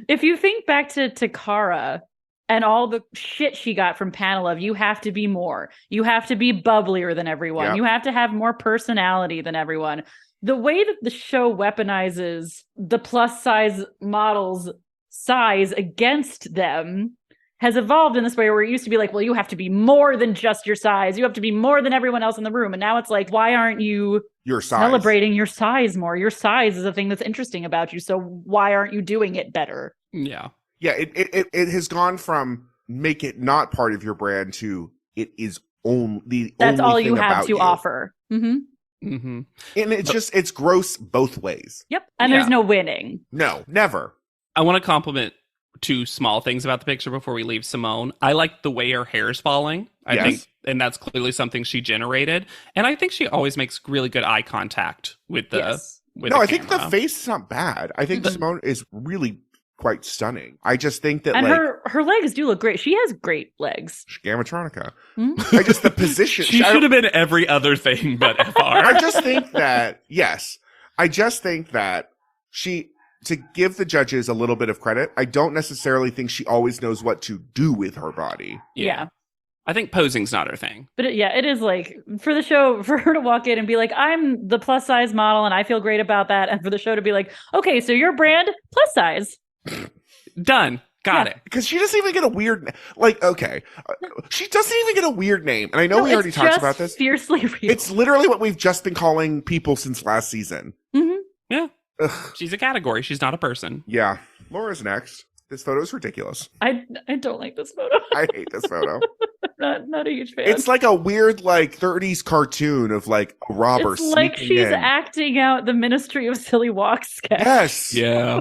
if you think back to Kara and all the shit she got from panel of you have to be more, you have to be bubblier than everyone, Yep. you have to have more personality than everyone. The way that the show weaponizes the plus size models' size against them has evolved in this way where it used to be like, well, you have to be more than just your size. You have to be more than everyone else in the room. And now it's like, why aren't you Your size. celebrating your size more? Your size is a thing that's interesting about you. So why aren't you doing it better? Yeah. Yeah, it has gone from make it not part of your brand to it is only That's only all you thing have about to you. offer. Mm-hmm. Mm-hmm. And it's gross both ways. Yep. And Yeah. there's no winning. No, never. I want to compliment two small things about the picture before we leave Simone. I like the way her hair's falling. I Yes. think, and that's clearly something she generated. And I think she always makes really good eye contact with the. Yes. With No, the I think the camera. face is not bad. I think Simone is really quite stunning. I just think that And like her legs do look great. She has great legs. Gamatronica. Hmm? I just the position. She I- should have been every other thing but FR. I just think that, yes, I just think that to give the judges a little bit of credit, I don't necessarily think she always knows what to do with her body. Yeah. I think posing's not her thing. But it is like for the show, for her to walk in and be like, I'm the plus size model and I feel great about that. And for the show to be like, okay, so your brand plus size. Done. Got Yeah. it. Because she doesn't even get a weird, she doesn't even get a weird name. And I know we already it's talked just about this. Fiercely real. It's literally what we've just been calling people since last season. Mhm. Yeah. Ugh. She's a category. She's not a person. Yeah. Laura's next. This photo is ridiculous. I don't like this photo. I hate this photo. not a huge fan. It's like a weird, like, 30s cartoon of, like, a robber It's like sneaking she's in. acting out the Ministry of Silly Walk sketch. Yes. Yeah.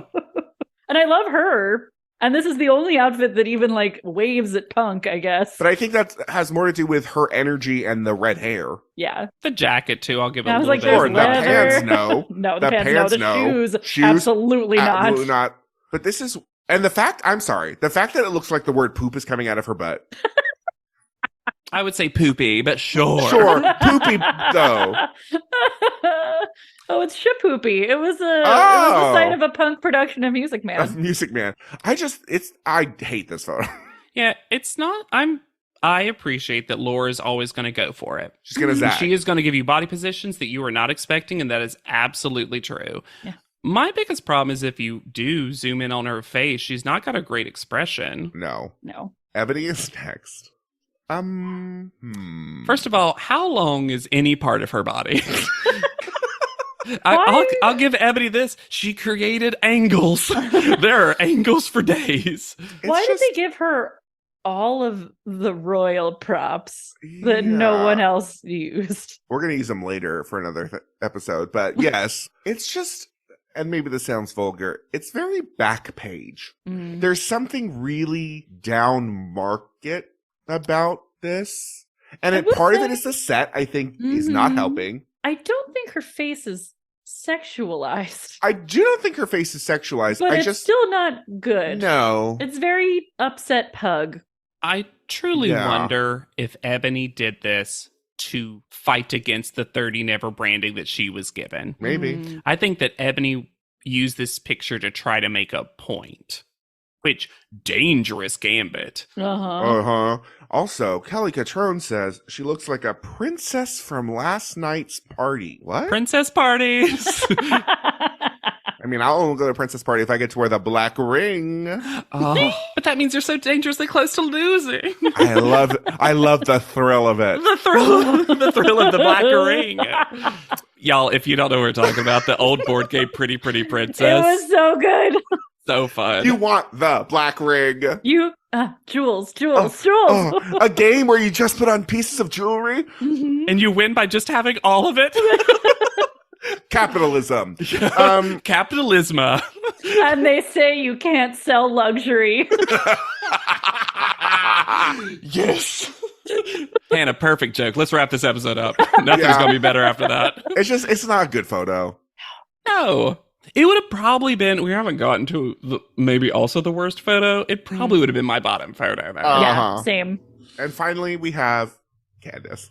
And I love her. And this is the only outfit that even, like, waves at Punk, I guess. But I think that has more to do with her energy and the red hair. Yeah. The jacket, too. I'll give it I a was little like, bit. there's Or the leather. pants, no. No, The the pants, no. pants, The no. shoes, absolutely not. Absolutely not. But this is, and the fact that it looks like the word poop is coming out of her butt. I would say poopy, but sure. Sure, poopy though. Oh, it's Shapoopy. It was the site of a Punk production of Music A Man. Music Man. I hate this photo. Yeah, it's not. I appreciate that Laura's always going to go for it. She's gonna zag. She is going to give you body positions that you are not expecting, and that is absolutely true. Yeah. My biggest problem is if you do zoom in on her face, she's not got a great expression. No. No. Ebony is next. First of all, how long is any part of her body? I'll give Ebony this. She created angles. There are angles for days. Why did they give her all of the royal props that no one else used? We're going to use them later for another episode. But yes, it's just, and maybe this sounds vulgar, it's very back page. There's something really down market about this. And part of it is the set, I think, is not helping. I don't think her face is sexualized. I do not think her face is sexualized. But it's still not good. No. It's very upset pug. I truly wonder if Ebony did this to fight against the 30 Never branding that she was given. Maybe. I think that Ebony used this picture to try to make a point. Which, dangerous gambit. Also, Kelly Catrone says she looks like a princess from last night's party. What? Princess parties. I mean, I'll only go to a princess party if I get to wear the black ring. Oh, but that means you're so dangerously close to losing. I love the thrill of it. The thrill of the black ring. Y'all, if you don't know what we're talking about, the old board game Pretty Pretty Princess. It was so good. So fun. You want the black ring. Jewels. A game where you just put on pieces of jewelry. And you win by just having all of it. Capitalism. Capitalisma. And they say you can't sell luxury. Yes. Hannah, perfect joke. Let's wrap this episode up. Nothing's going to be better after that. It's not a good photo. No. It would have probably been, we haven't gotten to maybe also the worst photo. It probably would have been my bottom photo. Though. Yeah, same. And finally, we have Candace.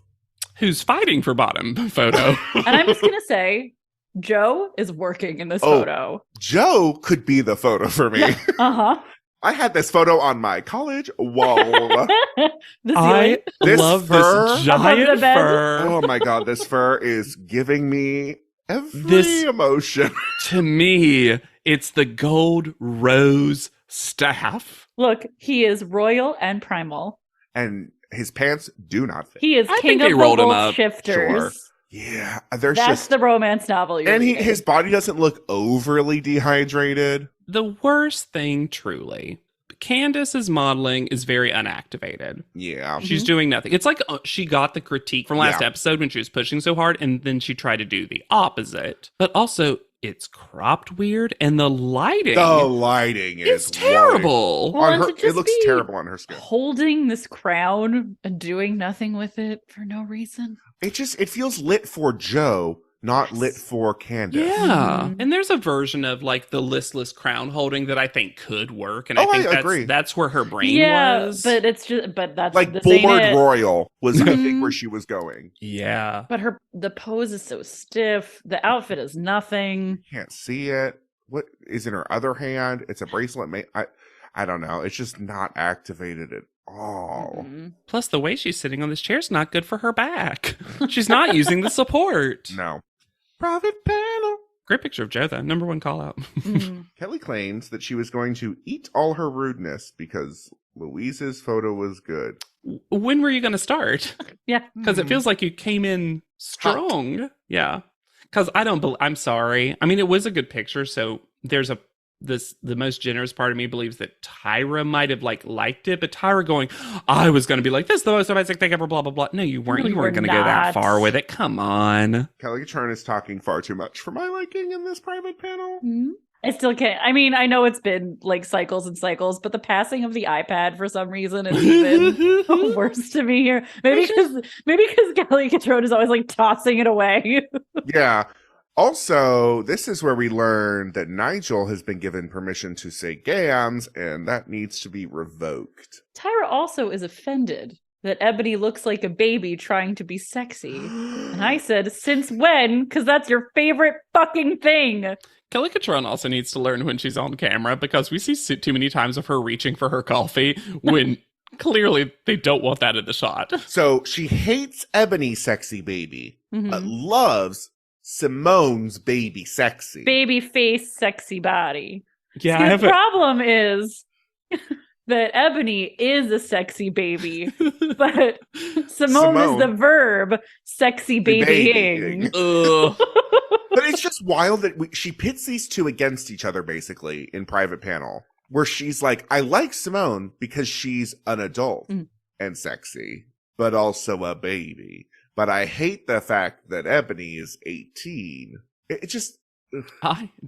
Who's fighting for bottom photo. And I'm just going to say, Joe is working in this photo. Joe could be the photo for me. I had this photo on my college wall. I love this giant fur. Oh my God, this fur is giving me every emotion. To me, it's the gold rose staff. Look, he is royal and primal. And his pants do not fit. He is king of the wolf shifters. Sure. Yeah, that's the romance novel. And his body doesn't look overly dehydrated. The worst thing, truly, Candace's modeling is very unactivated. Yeah. She's doing nothing. It's like she got the critique from last episode when she was pushing so hard, and then she tried to do the opposite. But also, it's cropped weird, and the lighting. Is terrible. It looks terrible on her skin. Holding this crown and doing nothing with it for no reason. It feels lit for Joe, not lit for Candace. Yeah. And there's a version of like the listless crown holding that I think could work. And I think agree. That's where her brain was. But that's like Boulevard Royal was, I think, where she was going. Yeah. But the pose is so stiff. The outfit is nothing. Can't see it. What is in her other hand? It's a bracelet. I don't know. It's just not activated at all. Plus, the way she's sitting on this chair is not good for her back. She's not using the support. No. Private panel. Great picture of Joe, though. Number one call out. Kelly claims that she was going to eat all her rudeness because Louise's photo was good. When were you going to start? Yeah. Because it feels like you came in strong. Yeah. Because I'm sorry. I mean, it was a good picture, so there's a the most generous part of me believes that Tyra might have liked it, but Tyra going, I was going to be like, this is the most amazing thing ever, blah, blah, blah. No, you weren't. No, you you weren't were going to go that not. far with it. Come on. Kelly Catron is talking far too much for my liking in this private panel. Mhm. I still can't. I mean, I know it's been cycles and cycles, but the passing of the iPad for some reason is even worse to me here. Maybe because Kelly Catron is always tossing it away. Yeah. Also, this is where we learn that Nigel has been given permission to say gams, and that needs to be revoked. Tyra also is offended that Ebony looks like a baby trying to be sexy. And I said, since when? Because that's your favorite fucking thing. Kelly Catron also needs to learn when she's on camera, because we see too many times of her reaching for her coffee when clearly they don't want that in the shot. So she hates Ebony's sexy baby, but Mhm. loves Simone's baby sexy. Baby face, sexy body. Yeah, See, the problem is that Ebony is a sexy baby, but Simone is the verb sexy babying. Ugh. But it's just wild that she pits these two against each other, basically, in private panel, where she's like, I like Simone because she's an adult and sexy, but also a baby. But I hate the fact that Ebony is 18. It just...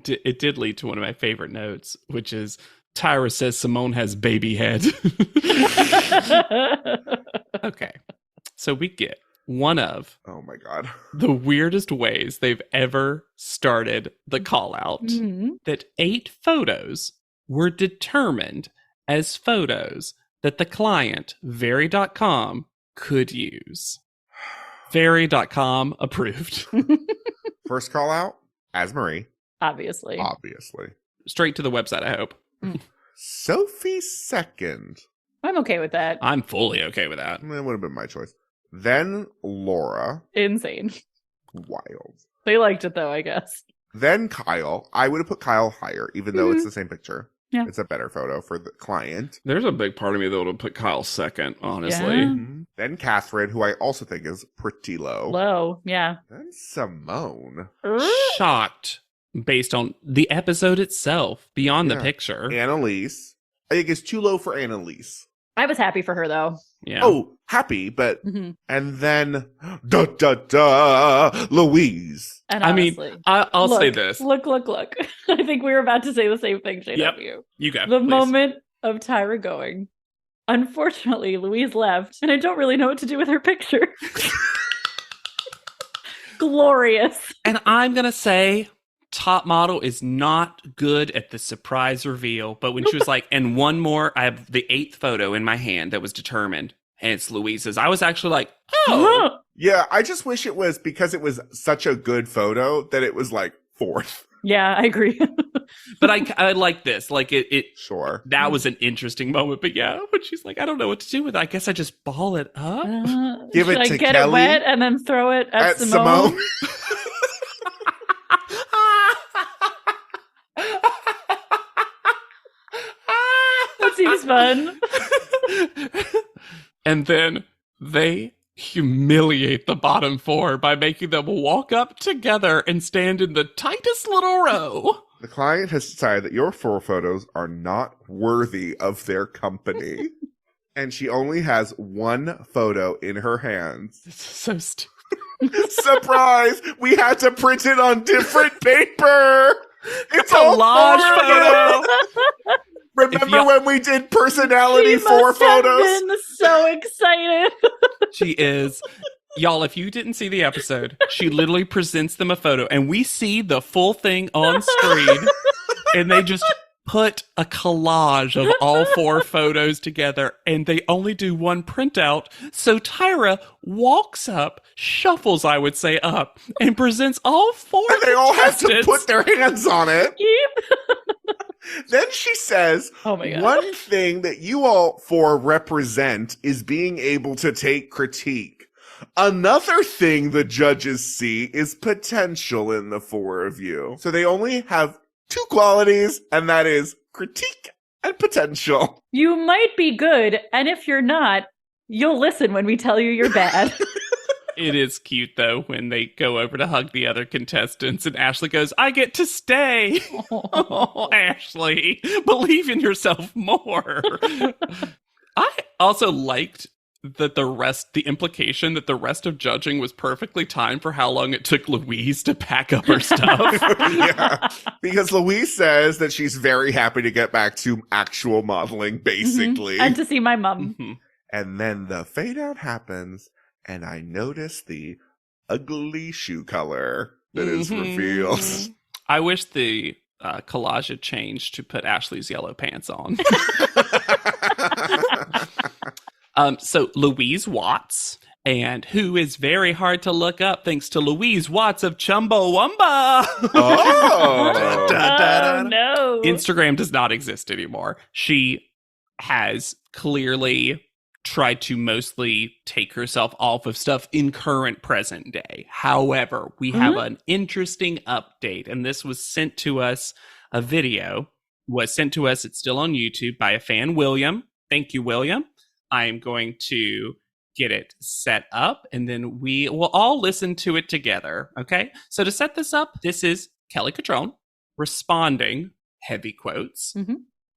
It did lead to one of my favorite notes, which is Tyra says Simone has baby head. Okay. So we get one of Oh my God. the weirdest ways they've ever started the call out, that 8 photos were determined as photos that the client, Very.com, could use. Very.com approved. First call out, as Marie. Obviously. Straight to the website, I hope. Sophie second. I'm okay with that. I'm fully okay with that. It would have been my choice. Then Laura. Insane. Wild. They liked it though, I guess. Then Kyle. I would have put Kyle higher, even though it's the same picture. Yeah. It's a better photo for the client. There's a big part of me that would have put Kyle second, honestly. Yeah. Then Catherine, who I also think is pretty low. Low, yeah. Then Simone. Shocked based on the episode itself, beyond the picture. Annalise. I think it's too low for Annalise. I was happy for her though. Yeah. Oh, happy, but... And then... Louise. And I mean, honestly, I'll say this. Look. I think we were about to say the same thing, Shane. Yep. Of you. You go. The please. moment of Tyra going. Unfortunately, Louise left, and I don't really know what to do with her picture. Glorious. And I'm going to say Top Model is not good at the surprise reveal. But when she was like, and one more, I have the 8th photo in my hand that was determined, and it's Louise's. I was actually like, oh. Yeah, I just wish it was, because it was such a good photo, that it was like 4th. Yeah, I agree. But I like this. Like it Sure. that was an interesting moment. But yeah, when she's like, I don't know what to do with it. I guess I just ball it up. Give it should to I get Kelly it wet and then throw it at Simone. That seems fun. And then they humiliate the bottom 4 by making them walk up together and stand in the tightest little row. The client has decided that your 4 photos are not worthy of their company. And she only has 1 photo in her hands. This is so stupid. Surprise! We had to print it on different paper! It's A all collage 4 photo. Remember when we did personality She 4 must have photos? been so excited. She is. Y'all, if you didn't see the episode, she literally presents them a photo and we see the full thing on screen and they just put a collage of all 4 photos together and they only do 1 printout. So Tyra walks up, shuffles, I would say, up and presents all 4 And they all have to contestants. put their hands on it. Yep. Then she says, Oh my God. one thing that you all 4 represent is being able to take critique. Another thing the judges see is potential in the 4 of you. So they only have 2 qualities, and that is critique and potential. You might be good, and if you're not, you'll listen when we tell you you're bad. It is cute, though, when they go over to hug the other contestants and Ashley goes, I get to stay. Oh, Ashley, believe in yourself more. I also liked that the implication that the rest of judging was perfectly timed for how long it took Louise to pack up her stuff. Yeah, because Louise says that she's very happy to get back to actual modeling, basically. And to see my mom. Mhm. And then the fade out happens, and I notice the ugly shoe color that is revealed. I wish the collage had changed to put Ashley's yellow pants on. So Louise Watts, and who is very hard to look up thanks to Louise Watts of Chumbawamba. Oh! Oh, no. Instagram does not exist anymore. She has clearly tried to mostly take herself off of stuff in current present day. However, we have an interesting update, and this was sent to us, a video was sent to us, it's still on YouTube, by a fan, William. Thank you, William. I am going to get it set up, and then we will all listen to it together, okay? So to set this up, this is Kelly Catrone responding, heavy quotes,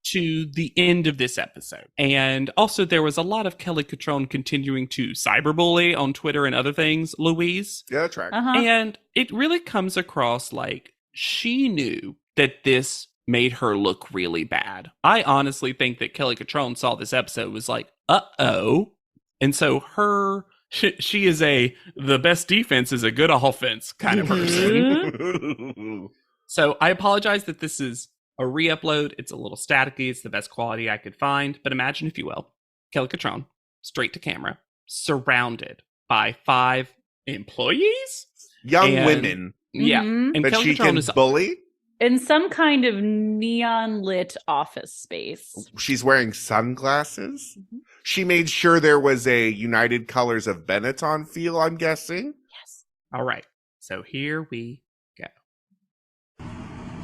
to the end of this episode. And also there was a lot of Kelly Catrone continuing to cyberbully on Twitter and other things, Louise. Yeah, that track. And it really comes across like she knew that this made her look really bad. I honestly think that Kelly Catrone saw this episode, was like, uh-oh. And so she is the best defense is a good offense kind of person. So I apologize that this is a re-upload. It's a little staticky. It's the best quality I could find. But imagine, if you will, Kelly Catrone, straight to camera, surrounded by 5 employees? Young women. Yeah. And That Kelly she Catrone can is Mm-hmm. bully. In some kind of neon lit office space. She's wearing sunglasses. She made sure there was a United Colors of Benetton feel, I'm guessing. Yes. all right. So here we go.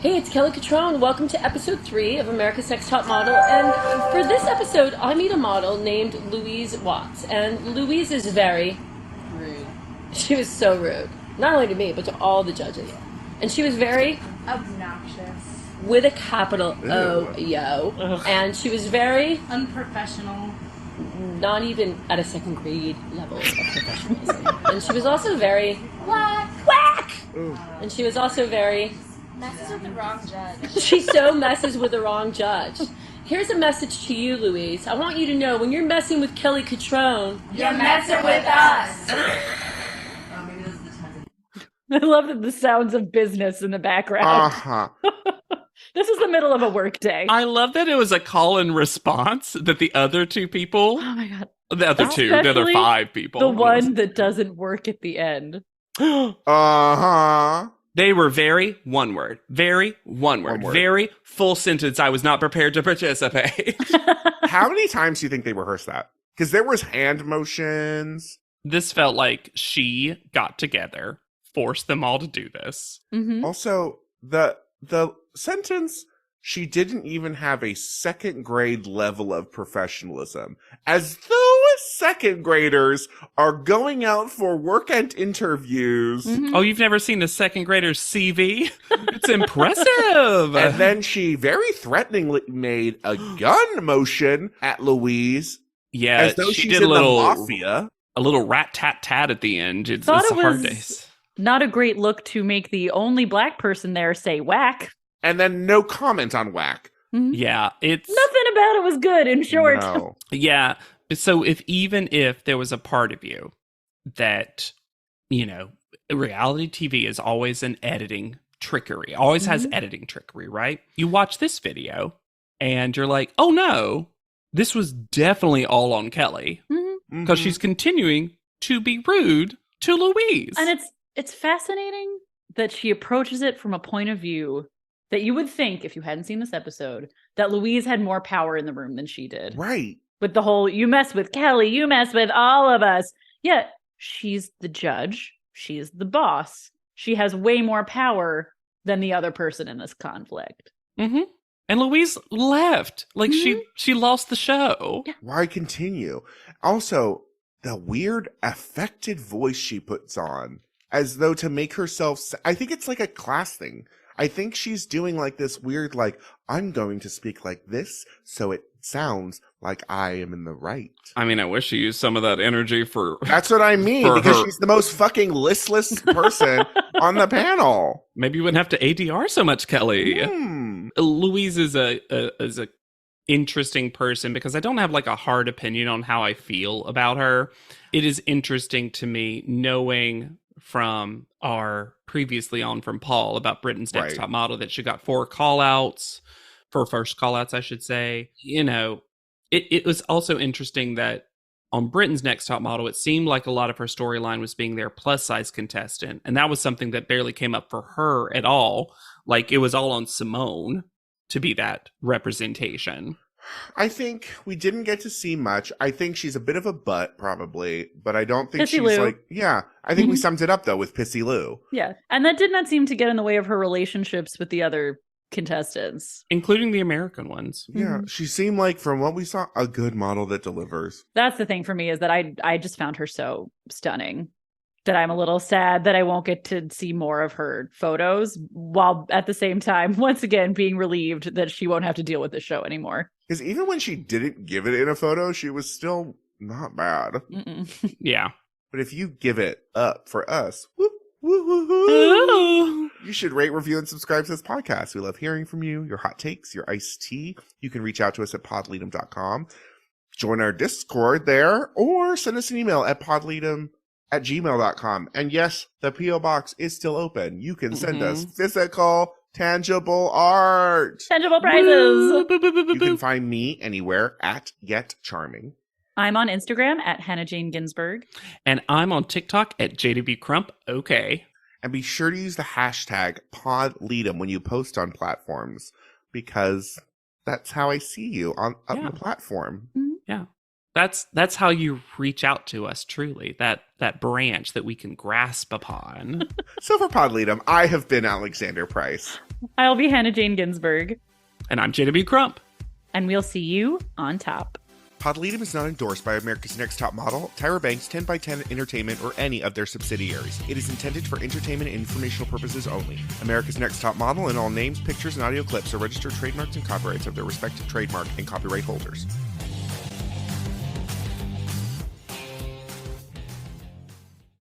Hey, it's Kelly Catrone. Welcome to episode 3 of America's Next Top Model. And for this episode, I meet a model named Louise Watts. And Louise is very rude. She was so rude. Not only to me, but to all the judges. And she was very obnoxious. With a capital O, yo. And she was very unprofessional. Not even at a second grade level of professionalism. And she was also very Whack! whack! And she was also very Messes with the wrong judge. she so messes with the wrong judge. Here's a message to you, Louise. I want you to know, when you're messing with Kelly Catrone, You're messing with us. I love that the sounds of business in the background. This is the middle of a work day. I love that it was a call and response that the other two people, Oh my god. the other Especially 5 people. The one that doesn't work at the end. They were very one word, very one word, very full sentence. I was not prepared to participate. How many times do you think they rehearsed that? Because there was hand motions. This felt like she got together, forced them all to do this. Mm-hmm. Also, the sentence, she didn't even have a second grade level of professionalism, as though second graders are going out for work and interviews. Mm-hmm. Oh, you've never seen a second grader's CV? It's impressive. And then she very threateningly made a gun motion at Louise. Yeah, as though she she's did in a little the mafia. A little rat-tat-tat at the end. It's Thought a it hard was days. not a great look to make the only black person there say whack. And then no comment on whack. Mm-hmm. Yeah, it's Nothing about it was good, in short. No. Yeah. So even if there was a part of you that, you know, reality TV is always an editing trickery, always has editing trickery, right? You watch this video and you're like, oh no, this was definitely all on Kelly because she's continuing to be rude to Louise. And it's fascinating that she approaches it from a point of view that you would think, if you hadn't seen this episode, that Louise had more power in the room than she did. Right. With the whole, you mess with Kelly, you mess with all of us. Yeah, she's the judge. She's the boss. She has way more power than the other person in this conflict. Mm-hmm. And Louise left. Like she lost the show. Yeah. Why continue? Also, the weird affected voice she puts on as though to make herself, I think it's like a class thing. I think she's doing like this weird, like, I'm going to speak like this so it sounds like I am in the right. I mean, I wish she used some of that energy for... That's what I mean, because she's the most fucking listless person on the panel. Maybe you wouldn't have to ADR so much, Kelly. Louise is a interesting person because I don't have like a hard opinion on how I feel about her. It is interesting to me knowing from our previously on from Paul about Britain's Next Top Model that she got 4 call-outs, 4 first call-outs, I should say. You know, it was also interesting that on Britain's Next Top Model, it seemed like a lot of her storyline was being their plus-size contestant. And that was something that barely came up for her at all. Like, it was all on Simone to be that representation. I think we didn't get to see much. I think she's a bit of a butt, probably, but I don't think Pissy she's Lou. like, yeah, I think we summed it up, though, with Pissy Lou. Yeah. And that did not seem to get in the way of her relationships with the other contestants. Including the American ones. Yeah, she seemed like, from what we saw, a good model that delivers. That's the thing for me is that I just found her so stunning that I'm a little sad that I won't get to see more of her photos, while at the same time, once again, being relieved that she won't have to deal with this show anymore. Because even when she didn't give it in a photo, she was still not bad. Yeah. But if you give it up for us, whoop, whoop, whoop, whoop, you should rate, review, and subscribe to this podcast. We love hearing from you, your hot takes, your iced tea. You can reach out to us at podleadum.com. Join our Discord there, or send us an email at podleadum@gmail.com. And yes, the P.O. Box is still open. You can send us physical, tangible art. Tangible prizes. You can find me anywhere at Yet Charming. I'm on Instagram at Hannah Jane Ginsburg. And I'm on TikTok at JW Crump. Okay. And be sure to use the hashtag PodLeadum when you post on platforms, because that's how I see you on the platform. Yeah. That's how you reach out to us, truly. That branch that we can grasp upon. So for PodLeadum, I have been Alexander Price. I'll be Hannah Jane Ginsburg. And I'm JW Crump. And we'll see you on top. PodLeadum is not endorsed by America's Next Top Model, Tyra Banks, 10x10 Entertainment, or any of their subsidiaries. It is intended for entertainment and informational purposes only. America's Next Top Model and all names, pictures, and audio clips are registered trademarks and copyrights of their respective trademark and copyright holders.